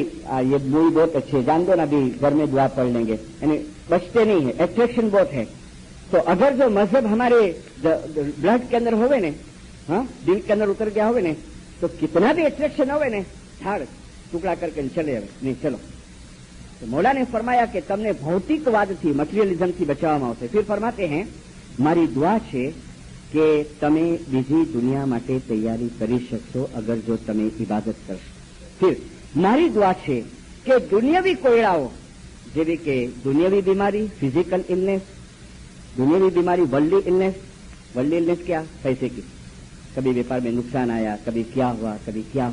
ये मूवी बहुत अच्छी है, जान दो ना, अभी घर में दुआ पढ़ लेंगे, यानी बचते नहीं है, एट्रैक्शन बहुत है। तो अगर जो मजहब हमारे ब्लड के अंदर होवे ने, हाँ, दिल के अंदर उतर गया होवे ने, तो कितना भी एट्रैक्शन होवे ने, छाड़ टुकड़ा करके चले आवे, नहीं चलो। तो मौला ने फरमाया कि तमने भौतिकवाद थी, मटीरियलिज्म थी बचावવામાં આવશે। फिर फरमाते हैं मारी दुआ છે કે તમે બીજી દુનિયા માટે તૈયારી કરી શકશો અગર જો તમે ઇબાદત કરશો। फिर મારી दुआ છે કે દુનિયાવી કોયડાઓ જેવી કે દુનિયાવી બીમારી, ફિઝિકલ ઇલનેસ, दुनियावी बीमारी, वर्ल्ड इलनेस क्या, पैसे की, कभी व्यापार में नुकसान आया, कभी क्या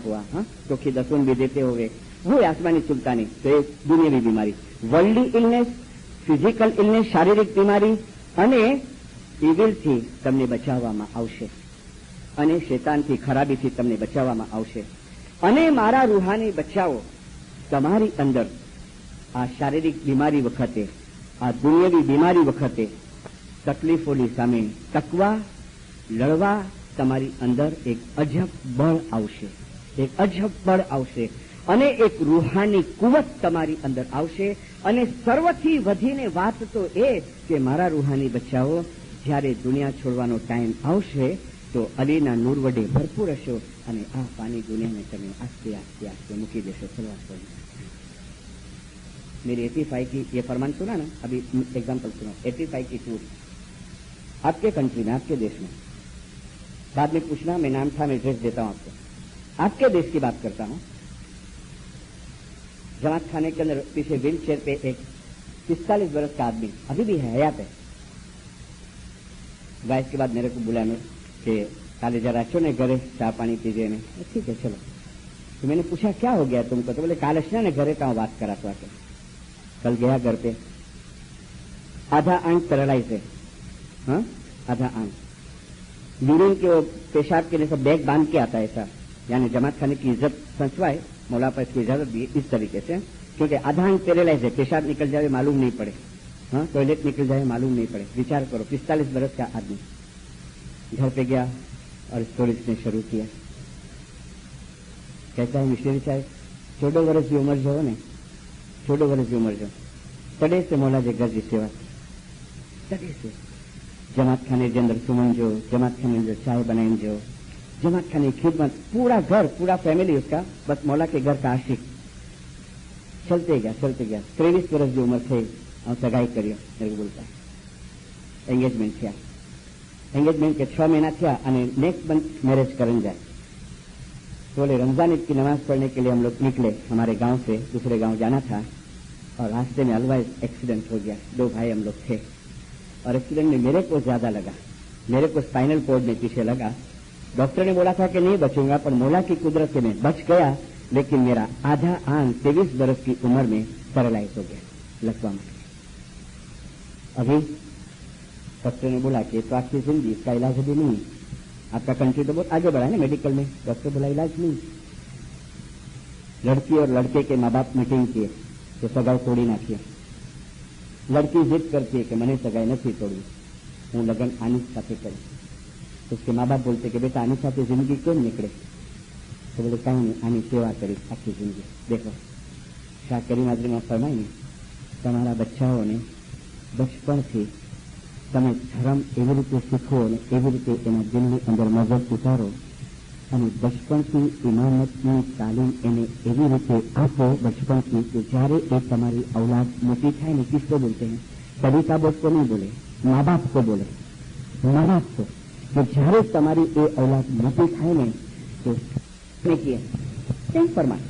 हुआ, हाँ, तो कि दसवन भी देते हुए वो आसमानी सुल्तानी, तो ये दुनियावी बीमारी, वर्ल्ड इलनेस, फिजिकल इलनेस, शारीरिक बीमारी અને ઇવિલથી તમને બચાવવામાં આવશે અને શૈતાનથી, ખરાબીથી તમને બચાવવામાં આવશે। અને મારા રૂહાની બચાવો તમારી અંદર આ શારીરિક બીમારી વખતે, આ દુનિયાવી બીમારી વખતે તકલીફોની સામે ટકવા, લડવા તમારી અંદર એક અજબ બળ આવશે, અને એક રૂહાની કુવત તમારી અંદર આવશે। અને સર્વથી વધીને વાત તો એ કે મારા રૂહાની બચ્ચાઓ જ્યારે દુનિયા છોડવાનો ટાઈમ આવશે તો અલીના નૂર વડે ભરપૂર હશો અને આ પાની દુનિયાને તમે આસ્તે આસ્તે આસ્તે મૂકી દેશો। मेरी 85 की ये फरमान सुना ना, अभी एग्जाम्पल सुनो, 85 की टूर आपके कंट्री में, आपके देश में, बाद में पूछना, मैं नाम था, मैं एड्रेस देता हूं आपको। आपके देश की बात करता हूं। जमात खाने के अंदर पीछे व्हील चेयर पे एक 45 वर्ष का आदमी अभी भी है, हयात है। गाइस के बाद मेरे को बुलाया कि काले जरा चो ने घरे चाय पानी पीजिए ने, ठीक है चलो। तो मैंने पूछा क्या हो गया तुमको, तो बोले कालशना ने घरे का बात करा तो आके कल गया घर पे, आधा आंख पैरालाइज है, हाँ, आधा आंख, यूरिन के वो पेशाब के लिए सब बैग बांध के आता है ऐसा, यानी जमात खाने की इज्जत संचवाए, मौला पर इसकी इजाजत दी इस तरीके से, क्योंकि आधा आंख पैरालाइज है, पेशाब निकल जाए मालूम नहीं पड़े, हाँ, टॉयलेट निकल जाए मालूम नहीं पड़े। विचार करो, 45 वर्ष का आदमी घर पे गया और स्टोरी ने शुरू किया। कहता है मिशनरी साहब 14 वर्ष की उम्र जो हो ने, 14 वर्ष की उम्र जो तड़े से मौला जे घर की सेवा, तड़े से जमात खाने के अंदर सुमन जो, जमात खाने अंदर चाय बनाई जो, जमात खाने की खिदमत, पूरा घर, पूरा फैमिली उसका बस मौला के घर का आशिक। चलते गया 23 वर्ष की उम्र थे और सगाई करियो, मेरे को बोलता है एंगेजमेंट थया, एंगेजमेंट के 6 महीना थया અને नेक्स्ट मंथ मैरिज करने जाए। तो बोले रमजान ईद की नमाज पढ़ने के लिए हम लोग निकले, हमारे गांव से दूसरे गांव जाना था और रास्ते में अलवाइज एक्सीडेंट हो गया। 2 भाई हम लोग थे और एक्सीडेंट में मेरे को ज्यादा लगा, मेरे को स्पाइनल कोड में पीछे लगा। डॉक्टर ने बोला था कि नहीं बचूंगा, पर मौला की कुदरत से मैं बच गया, लेकिन मेरा आधा आंख 23 वर्ष की उम्र में पैरालाइज हो गया, लकवा में। अभी डॉक्टर ने बोला कि तो आपकी जिंदगी, इसका इलाज अभी नहीं, आपका कंट्री तो बहुत आगे बढ़ा है ना मेडिकल में। डॉक्टर बोला इलाज नहीं। लड़की और लड़के के माँ बाप मीटिंग किए तो सगाई तोड़ी नाखी। लड़की जिद करती है कि मैंने सगाई नहीं तोड़ी, हूँ लगन आनी साथे करी। तो उसके माँ बाप बोलते कि बेटा आनी साथे जिंदगी क्यों निकले? तो बोले कहीं नहीं, आनी सेवा करी आखी जिंदगी। देखो शाह करीम आदमी में फरमाई તમારા બચ્ચાઓને બચપણથી તમે ધર્મ એવી રીતે શીખવો અને એવી રીતે એના દિલની અંદર મગજ ઉતારો અને બચપણથી ઇમામતની તાલીમ એને એવી રીતે આપો બચપણથી કે જ્યારે એ તમારી औलाद मोटी થાય ને, किसको बोलते हैं, कभी का बोल को नहीं बोले, माँ बाप को बोले, माँ बाप को, कि જ્યારે તમારી એ औलाद मोटी થાય ને તો ફરમાય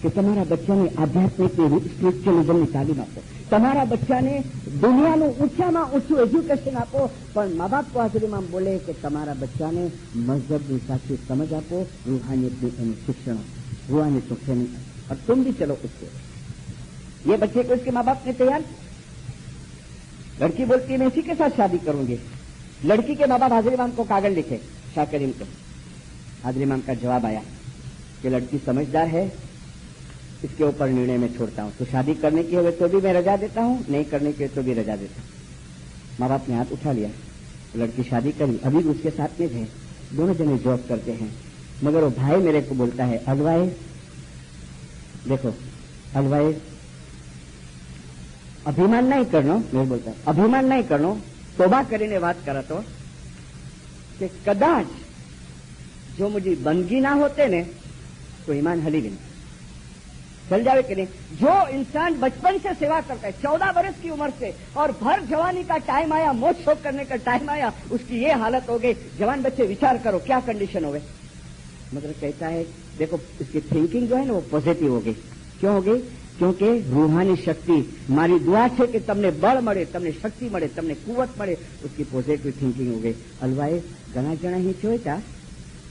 કે તમારા બચ્ચાને આધ્યાત્મિક સ્પિરિચ્યુઅલિઝમની તાલીમ આપો, તમારા બચ્ચાને દુનિયાનું ઊંચામાં ઊંચું એજ્યુકેશન આપો, પણ મા બાપ को હાજરીમાં બોલે કે તમારા બચ્ચાને મઝહબની સાચી સમજ આપો, रूहानियतની એનું શિક્ષણ આપો, रूहानियत से और तुम भी चलो उससे। ये बच्चे को इसके माँ बाप ने तैयार, लड़की बोलती है मैं इसी के साथ शादी करूंगी, लड़की के माँ बाप हाजिर इमाम को कागज लिखे, शाह करीम को। हाजिर इमाम का जवाब आया कि लड़की समझदार है, इसके ऊपर निर्णय में छोड़ता हूं, तो शादी करने की हो तो भी मैं रजा देता हूं, नहीं करने की तो भी रजा देता हूं। माँ बाप ने हाथ उठा लिया, तो लड़की शादी करी, अभी भी उसके साथ में है, दोनों जने जॉब करते हैं। मगर वो भाई मेरे को बोलता है एडवाइस देखो अलवाए અભિમાન નહીં કરનો, મેં બોલતા અભિમાન નહીં કરનો, તોબા કરીને વાત કરતો કે કદાચ જો મુझे बंदगी ना होते ने तो ईमान हली भी नहीं चल जावे कि नहीं। जो इंसान बचपन से सेवा करता है 14 वर्ष की उम्र से और भर जवानी का टाइम आया, मौज शौक करने का टाइम आया, उसकी ये हालत हो गई। जवान बच्चे विचार करो क्या कंडीशन हो गई। मतलब कहता है देखो इसकी थिंकिंग जो है ना वो पॉजिटिव हो गई। क्यों हो गई? क्योंकि रूहानी शक्ति मारी दुआ है कि तमने बल मळे, तमने शक्ति मळे, तमने कुवत मळे, उसकी पॉजिटिव थिंकिंग हो गई। अलवाए घना जना ही જોઈતા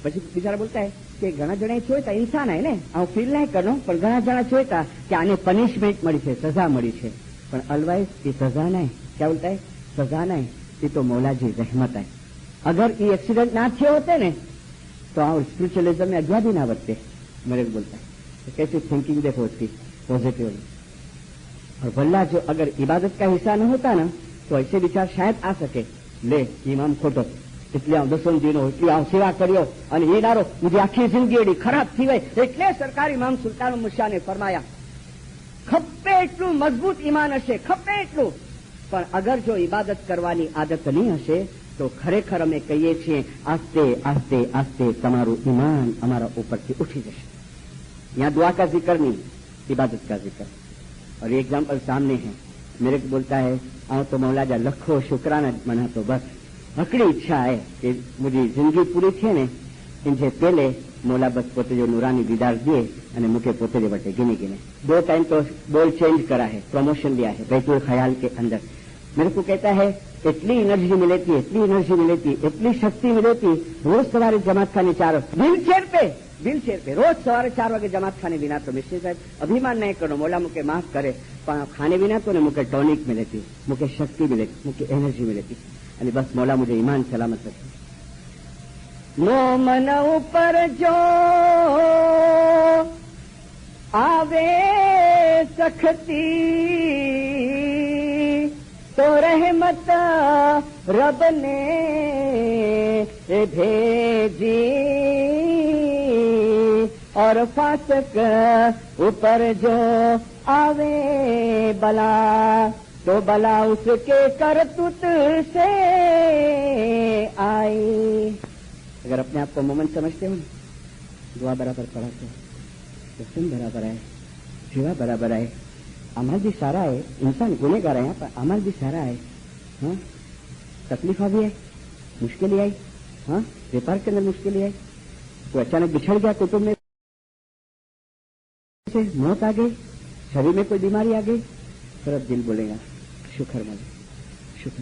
પછી બિચારા બોલતા है કે ઘણા જણા જોઈતા ઇન્સાન है ને આ ફીલ નહીં કરનો પણ ઘણા જણા જોઈતા કે આને પનિશમેન્ટ મળી છે, સજા મળી છે, પણ अलवाए ये सजा नहीं। क्या बोलता है? सजा नहीं, ये तो मौला जी रहमत है। अगर ये एक्सीडेंट ना थे होते ने तो आप स्पिरिचुअलिज्म में अज्ञा भी ना बचते। मेरे को बोलता है तो कैसी थिंकिंग देखो उसकी पॉजिटिव। और वल्ला जो अगर इबादत का हिस्सा न होता ना तो ऐसे विचार शायद आ सके, ले इमाम खोटो એટલે હું 10 દિનો એટલી હું સેવા કર્યો અને એ ડારો મુझे આખી જિંદગી એડી ખરાબ થઈ ગઈ। એટલે સરકાર ઇમામ સુલતાન મુશાને ફરમાયા ખપ્પે એટલું મજબૂત ઈમાન હશે, ખપ્પે એટલું, પણ અગર જો ઇબાદત કરવાની આદત નહીં હશે તો ખરેખર અમે કહીએ છીએ આસ્તે આસ્તે આસ્તે તમારું ઈમાન અમારા ઉપરથી ઉઠી જશે। यहाँ दुआ का जिक्र नहीं, इबादत का जिक्र। और ये एग्जाम्पल सामने है। मेरे को बोलता है आओ तो मौला जा लखो शुक्राना मना तो बस हकड़ी इच्छा है कि मुझे जिंदगी पूरी थी ने इनसे पहले मौला बस पोते जो नूरानी दीदार दिए અને मुके पोते जो बटे गिने गिने 2 टाइम तो बोल चेंज करा है, प्रमोशन लिया है बैतुल ख्याल के अंदर। मेरे को कहता है इतनी एनर्जी मिली थी, इतनी एनर्जी मिली थी, इतनी शक्ति मिली थी। रोज सवारे जमात खाने 4 व्हील चेयर पे रोज सवारे 4 वागे जमात खाने बिना तो मिश्री साहब अभिमान नहीं करो, मौला मुके माफ करे, खाने बिना तो ने मुके टॉनिक मिले थी, मुके शक्ति मिले थी, मुके एनर्जी मिले थी। અને બસ મૌલા મુझे ઈમાન સલામત રખે। નો મન ઉપર જો આવે સખતી તો રહેમત રબ ને भेजी और फासक ऊपर जो आवे बला तो बला उसके करतूत से आई। अगर अपने आप को मोमेंट समझते हो दुआ बराबर पढ़ाते हो तो सुन बराबर है, जीवा बराबर है, अमल भी सारा है। इंसान गुनेगार है, यहाँ पर अमल भी सारा है। हाँ तकलीफ भी है, मुश्किल आई, हाँ व्यापार के अंदर मुश्किल आई, कोई अचानक बिछड़ गया कुटुंब में से मौत आ गई, शरीर में कोई बीमारी आ गई, तरफ दिल बोलेगा शुक्र मल शुक्र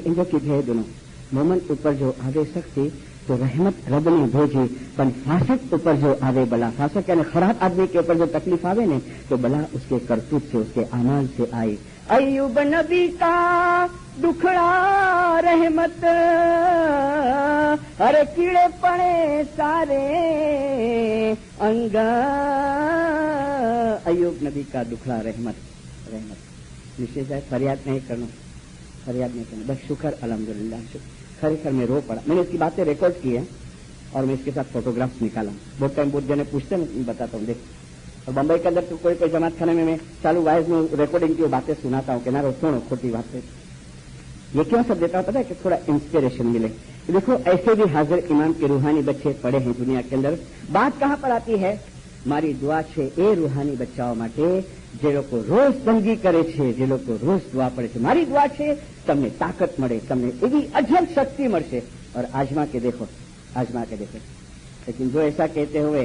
इंजो की है दोनों मोमेंट ऊपर जो आगे सकती तो रहमत रब ने भेजी, पर फासक ऊपर जो आवे बला, फासक यानी खराब आदमी के ऊपर जो तकलीफ आवे ने तो बला उसके करतूत से, उसके अमाल से आई। अय्यूब नबी का दुखड़ा रहमत, अरे कीड़े पड़े सारे अंग। अय्यूब नबी का दुखड़ा रहमत निश्चय है। फरियाद नहीं करना, फरियाद नहीं करना, बस शुक्र अल्हम्दुलिल्लाह। खरेखर मैं रो पड़ा। मैंने इसकी बातें रिकॉर्ड की है और मैं इसके साथ फोटोग्राफ्स निकाला। बहुत टाइम बहुत जने पूछते हैं, मैं बताता हूँ देख। और बम्बई के अंदर तो कोई कोई जमात खाने में मैं चालू वाइज में रिकॉर्डिंग की बातें सुनाता हूँ कि ना रो सुनो खोटी बातें। ये क्यों सब देता हूँ पता है कि थोड़ा इंस्पिरेशन मिले। देखो ऐसे भी हाजिर इमाम के रूहानी बच्चे पड़े हैं दुनिया के अंदर। बात कहाँ पर आती है? मारी दुआ છે એ રૂહાની બચ્ચાઓ માટે જે લોકો રોજ તંગી કરે છે, જે લોકો રોજ દુઆ પડે છે, મારી દુઆ છે તમને તાકાત મળે, તમને એવી અજબ શક્તિ મળશે। और आजमा के देखो, आजमा के देखो। लेकिन जो ऐसा कहते हुए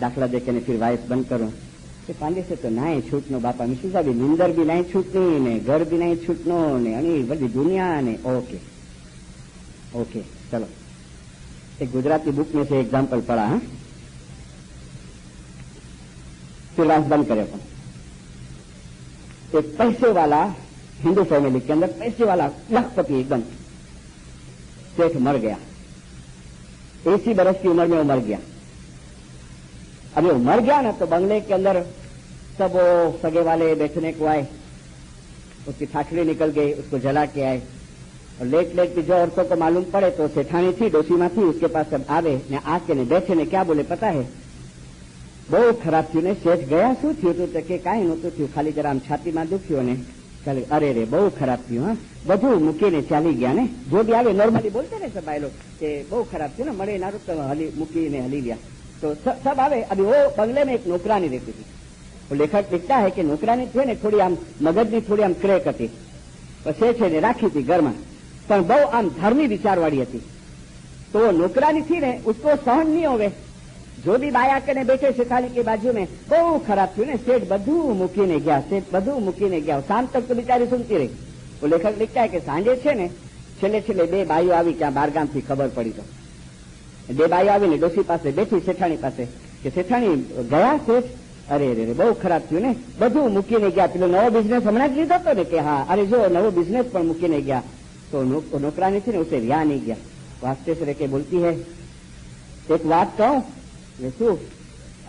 दाखला देके ने फिर वाइस बंद करो कि पांडे से तो नाय छूटनो बापा मिश्रा भी निंदर भी नहीं छूटनी ने घर भी नहीं छूटनो ने अनी बड़ी दुनिया ने। ओके ओके चलो एक गुजराती बुक में से एग्जाम्पल पढ़ा। हाँ फिर वाइस बंद करे। एक पैसे वाला हिंदू फैमिली के अंदर पैसे वाला लखपति एकदम सेठ मर गया, 80 बरस की उम्र में वो मर गया। अब वो मर गया ना तो बंगले के अंदर सब वो सगे वाले बैठने को आए, उसकी ठाठड़ी निकल गई, उसको जला के आए। और लेट लेट की जो औरतों को मालूम पड़े तो सेठानी थी, डोसीमा थी, उसके पास सब आवे ने आके ने बैठे ने क्या बोले पता है? બહુ ખરાબ થયું ને. શેઠ ગયા, શું થયું હતું? તો કે કાંઈ નહોતું થયું, ખાલી જરા આમ છાતીમાં દુખ્યું ને ચાલે. અરે રે બહુ ખરાબ થયું. હા, બધું મૂકીને ચાલી ગયા ને. જો બી આવે નોર્મલી બોલતે ને સબ આયેલો કે બહુ ખરાબ થયું ને, મળે નારું તો મૂકીને હલી ગયા. તો સબ આવે. અભી वो बंगले में एक नौकरानी रहती थी. वो लेखक लिखता है कि नौकरानी थी ने थोड़ी आम मगजनी थोड़ी आम क्रेक હતી. શેઠે ને રાખી હતી ઘરમાં, પણ બહુ આમ ધર્મી વિચારવાળી હતી. तो नौकरानी थी ने उसको सहन नहीं होवे. जो भी बाया के बैठे शेखानी के बाजू में બહુ ખરાબ થયું ને. શેઠ બધું મૂકીને ગયા, શેઠ બધું મૂકીને ગયા. શામ તક તો બિચારી સુનતી રહી. वो लेखक लिखता है कि સાંજે છે ને છેલ્લે બે બાઈઓ આવી ક્યાં બારગામથી ખબર પડી. તો બે બાઈઓ આવીને ડોસી પાસે બેઠી, શેઠાણી પાસે, કે શેઠાણી ગયા શેઠ? અરે રે બહુ ખરાબ થયું ને, બધું મૂકીને ગયા. પેલો નવો બિઝનેસ હમણાં જ લીધો હતો ને. કે હા, અરે જો નવો બિઝનેસ પણ મૂકીને ગયા. તો नौकरानी थी ने उसे रिहा नहीं गया. वास्ते से के बोलती है, एक बात कहूं? શું?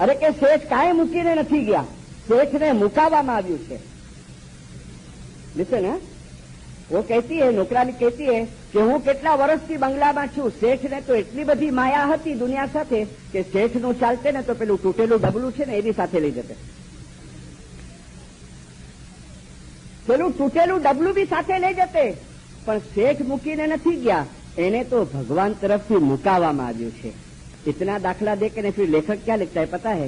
અરે કે શેઠ કાંઈ મૂકીને નથી ગયા, શેઠને મુકાવવામાં આવ્યું છે. लिसन, वो कहती है, नौकरानी कहती है कि હું કેટલા વર્ષથી બંગલામાં છું. શેઠને તો એટલી બધી માયા હતી દુનિયા સાથે કે શેઠનું ચાલતે ને તો પેલું તૂટેલું ડબલું છે ને એની સાથે લઈ જતે. પેલું તૂટેલું ડબલું બી સાથે લઈ જતે. પણ શેઠ મૂકીને નથી ગયા, એને તો ભગવાન તરફથી મુકાવવામાં આવ્યું છે. इतना दाखला दे के फिर लेखक क्या लिखता है पता है?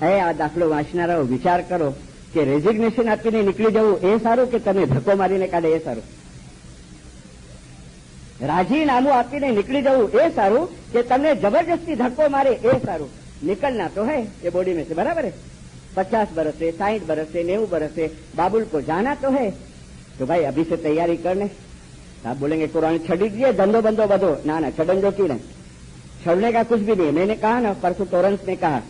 आ दाखलो वांचनाराओ विचार करो कि रेजिग्नेशन आपीने निकली जવું એ સારું કે તમે ધક્કો મારીને કાઢે એ સારું? રાજીનામું આપીને निकली જવું એ સારું કે તમને जबरदस्ती धक्को मारे ए सारू? निकलना तो है ये बॉडी में से, बराबर है. 50 बरस से, 60 बरस से, 90 बरस से बाबुल को जाना तो है. तो भाई अभी से तैयारी करने. आप बोलेंगे कुरान छड़ी दिए, धंधो बंदो बधो. ना छड़न की नहीं, छड़ने का कुछ भी नहीं. मैंने कहा ना परसों टोरेंस ने कहा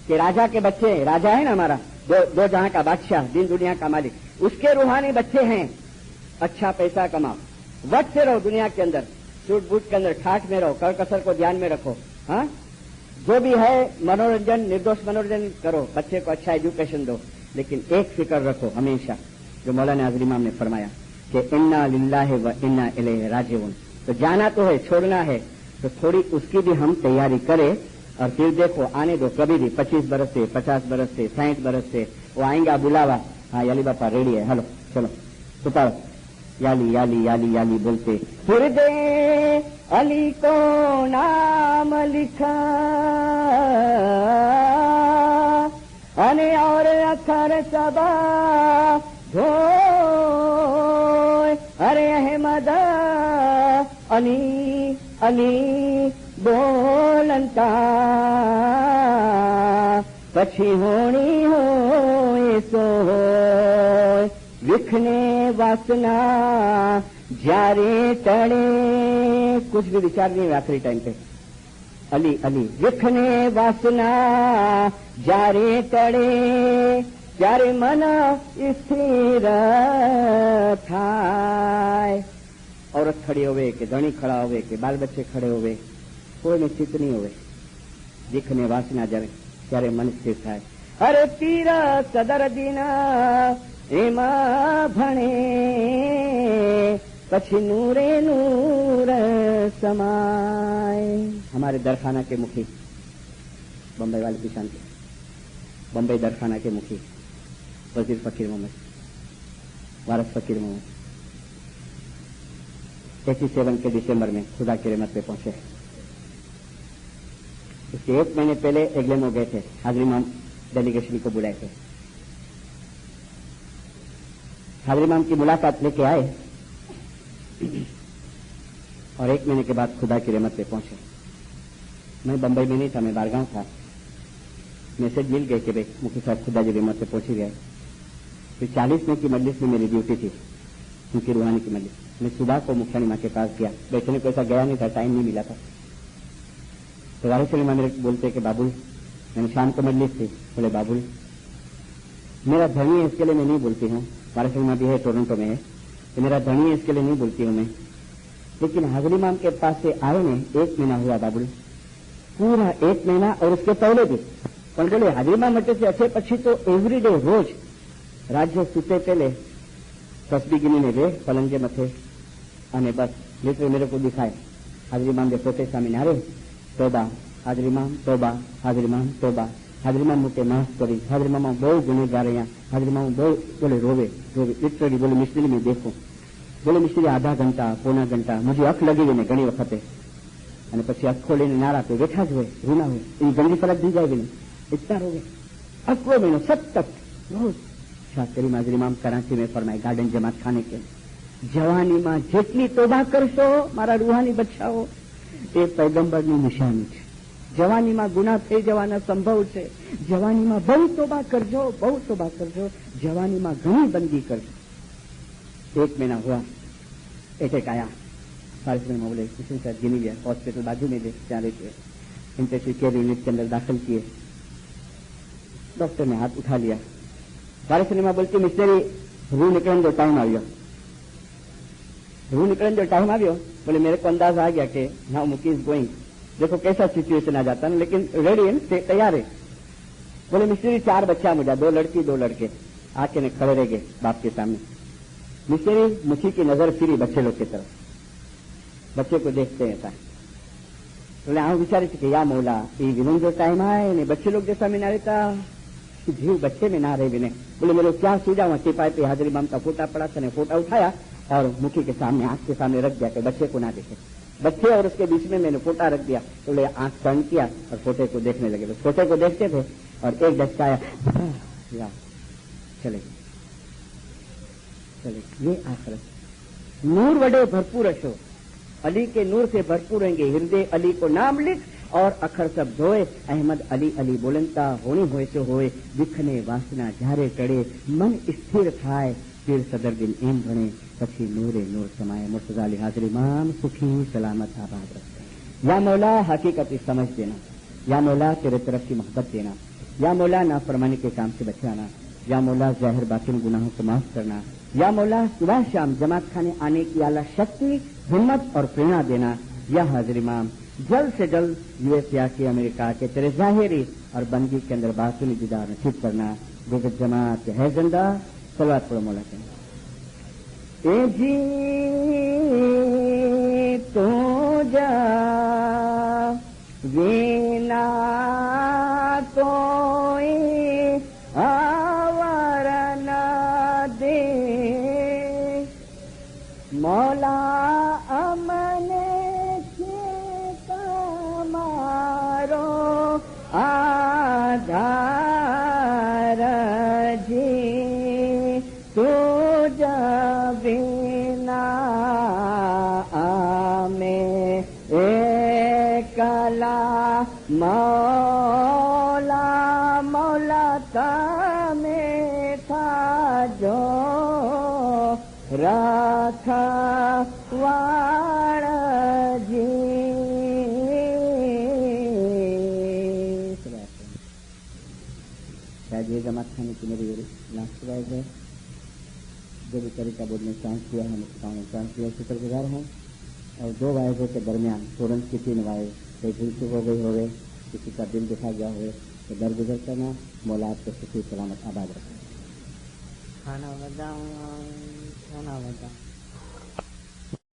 कि राजा के बच्चे, राजा है ना हमारा, दो जहां का बादशाह, दिन दुनिया का मालिक, उसके रूहानी बच्चे हैं. अच्छा पैसा कमाओ, वट से रहो दुनिया के अंदर, सूट बूट के अंदर ठाठ में रहो, कर कसर को ध्यान में रखो. हाँ, जो भी है मनोरंजन, निर्दोष मनोरंजन करो, बच्चे को अच्छा एजुकेशन दो. लेकिन एक फिक्र रखो हमेशा, जो मौलाना आज़री इमाम ने फरमाया कि इन्ना लिल्लाहि व इन्ना इलैहि राजिऊन. तो जाना तो है, छोड़ना है, तो थोड़ी उसकी भी हम तैयारी करें. और फिर देखो, आने दो कभी भी, 25 बरस से, 50 बरस से, 60 बरस से वो आएंगा बुलावा. हाँ याली बापा रेडी है, हेलो चलो सुताओ. याली याली याली याली बोलते फिर दे अली को नाम लिखा अने और अखर सबा धो. अरे अहमद अली अली बोलता પછી હોણી હોય સો વિખને વાસના જ્યારે ટળે. कुछ भी विचार नहीं आखिरी टाइम पे. अली अली विखने वासना જ્યારે ટળે ત્યારે મન સ્થિર થાય. औरत खड़ी होवे कि धणी खड़ा होवे कि बाल बच्चे खड़े होवे, कोई में चित नहीं होवे. दिखने वासना जरे ત્યારે મન સ્થિર થાય. અરે પીર સદર દિન એમાં ભણે પછી નૂરે નૂર समाय. हमारे दरखाना के मुखी, बम्बई वाले किसान के, बम्बई दरखाना के मुखी वजीर फकीर मोहम्मद, वारस फकीर मोहम्मद 87 के दिसंबर में खुदा की रहमत पे पहुंचे. उसके 1 महीने पहले एग्लेमो गए थे, हाजरी इमाम डेलीगेशन को बुलाए थे. हाजरी इमाम की मुलाकात लेके आए और 1 महीने के बाद खुदा की रहमत पे पहुंचे. मैं बम्बई में नहीं था, मैं बारगांव था. मैसेज मिल गए कि भाई मुखी साहब खुदा की रहमत पे पहुंच गए. फिर 40 में की मजलिस में मेरी ड्यूटी थी, उनकी रूहानी की मजलिस. मैं सुबह को मुखिया माँ के पास गया, बैठने को ऐसा गया नहीं था, टाइम नहीं मिला था. तो वारिस अली मेरे बोलते कि बाबुल, मैंने शाम को मजलिस थी, बोले बाबुल मेरा धनी है इसके लिए मैं नहीं बोलती हूँ. वारिस अली भी है, टोरंटो में है, तो मेरा धनी है इसके लिए नहीं बोलती हूँ मैं. लेकिन हाजरी इमाम के पास से आए ने 1 महीना हुआ बाबुल, पूरा 1 महीना, और उसके पहले भी. પણ બોલે હાજરી ઇમામ માટે છે પછી તો એવરીડે રોજ રાજ્ય સૂતે પહેલે તસ્બી ગીનીને રે પલંગે મથે અને બસ लिटरली मेरे को दिखाए. हाजरी इमाम के पोते सामने अरे तोबा हाजरी इमाम, तोबा हाजरी इमाम, तोबा. હાજરી મામા મૂકે માફ કરી, હાજરી મામા બહુ ગુનેગાર અહીંયા, હાજરી મામા બહુ બોલે રોવે લિટરલી બોલે મિસ્ત્રી में देखो બોલે મિસ્ત્રી આધા ઘંટા પોણા ઘંટા મુझे અખ લગી ગઈ ને ઘણી વખતે, અને પછી અખ ખોલીને નારા તો બેઠા જ હોય, રૂના હોય, એની ગંદી ફરજ દી જાય ને इतना रोवे अगलो महीनो सतत रोज शाह करीम हाजरी इमाम कराची में फरमाए गार्डन जमात खाने के जवानी में जेटली तोबा करशो मारा रूहानी बच्चाओ ए पैगंबर की निशानी है। जवानी में गुना थई जवाना संभव है, जवानी में बहु तोबा करजो, जवानी में घनी बंदी करजो। 1 महीना हुआ, अटैक आया, फारिस में बोले किसी से गिनी लिया, हॉस्पिटल बाजू में जहाँ रहते इंटेंसिव केयर यूनिट के अंदर दाखिल किए, डॉक्टर ने हाथ उठा लिया, फारिस में बोलती मिस्टरी रू निकलने जो टाइम आयो, रू निकलने जो टाइम आयो, बोले मेरे को अंदाज आ गया कि नाउ मुकी इज गोइंग, देखो कैसा सिचुएशन आ जाता है, लेकिन रेडी है, तैयार है। बोले मिस्त्री 4 बच्चा मुझा, 2 लड़की 2 लड़के, आके ने खड़े रह गए बाप के सामने। मिस्त्री मुखी की नजर फिरी बच्चे लोग की तरफ, बच्चे को देखते हैं, बोले आ विचारे कि या मौला ये विलन जो टाइम आए ने बच्चे लोग जैसा में ना रहता, जीव बच्चे में ना रहे विने। बोले मेरे क्या सूझा, वहां टिपाई पे हाजरी इमाम का फोटा पड़ा था, ने फोटा उठाया और मुखी के सामने आंख के सामने रख दिया कि बच्चे को ना देखे, बच्चे और उसके बीच में मैंने फोटा रख दिया। तो बोले आंख बंद किया और फोटे को देखने लगे, तो फोटे को देखते थे और एक झटकाया, चले ये आखिरत नूर वडे भरपूर हशो, अली के नूर से भरपूर रहेंगे, हृदय अली को नाम लिख और अखर सब धोए, अहमद अली अली बोलनता होनी होए तो होए, दिखने वासना जारे टड़े, मन स्थिर थाय, फिर सदर दिन एम बने, पछी नूरे नूर समाये। मुर्तजा अली हाजरी इमाम सुखी सलामत आबाद रखे। या मौला हकीकत समझ देना, या मौला तेरे तरफ की मोहब्बत देना, या मौला नाफरमानी के काम से बचाना, या मौला जाहिर बातिन गुनाहों को माफ करना, या मौला सुबह शाम जमात खाने आने की आला शक्ति, हिम्मत और प्रेरणा देना। या हाजिर इमाम जल्द से जल्द यूएस या के अमेरिका के तेरे जाहिरी और बंदगी के अंदर बातुनी दीदार नसीब करना। गुजर जमात है जिंदा, सलावत पढ़ो मौला के। ए जी तो जा वीना कोई आवर न दे, मौला अमने आधार जी, तू बिना में एकला मौला मौला में था जो रखा वाण जी। ये जमात खाने की मेरी लास्ट वाइज है, जो भी तरीका बोर्ड ने चांस किया है, मैं चांस किया शुक्रगुजार हूँ। और 2 वाइजों के दरमियान तुरंत की 3 वाइज, कोई भूल चूक हो गई होवे, किसी का दिल दुखा गया हो तो दरगुजर करना, मौला आपको सुखी सलामत आबाद रखे। खाना बजाओ, खाना बजाओ।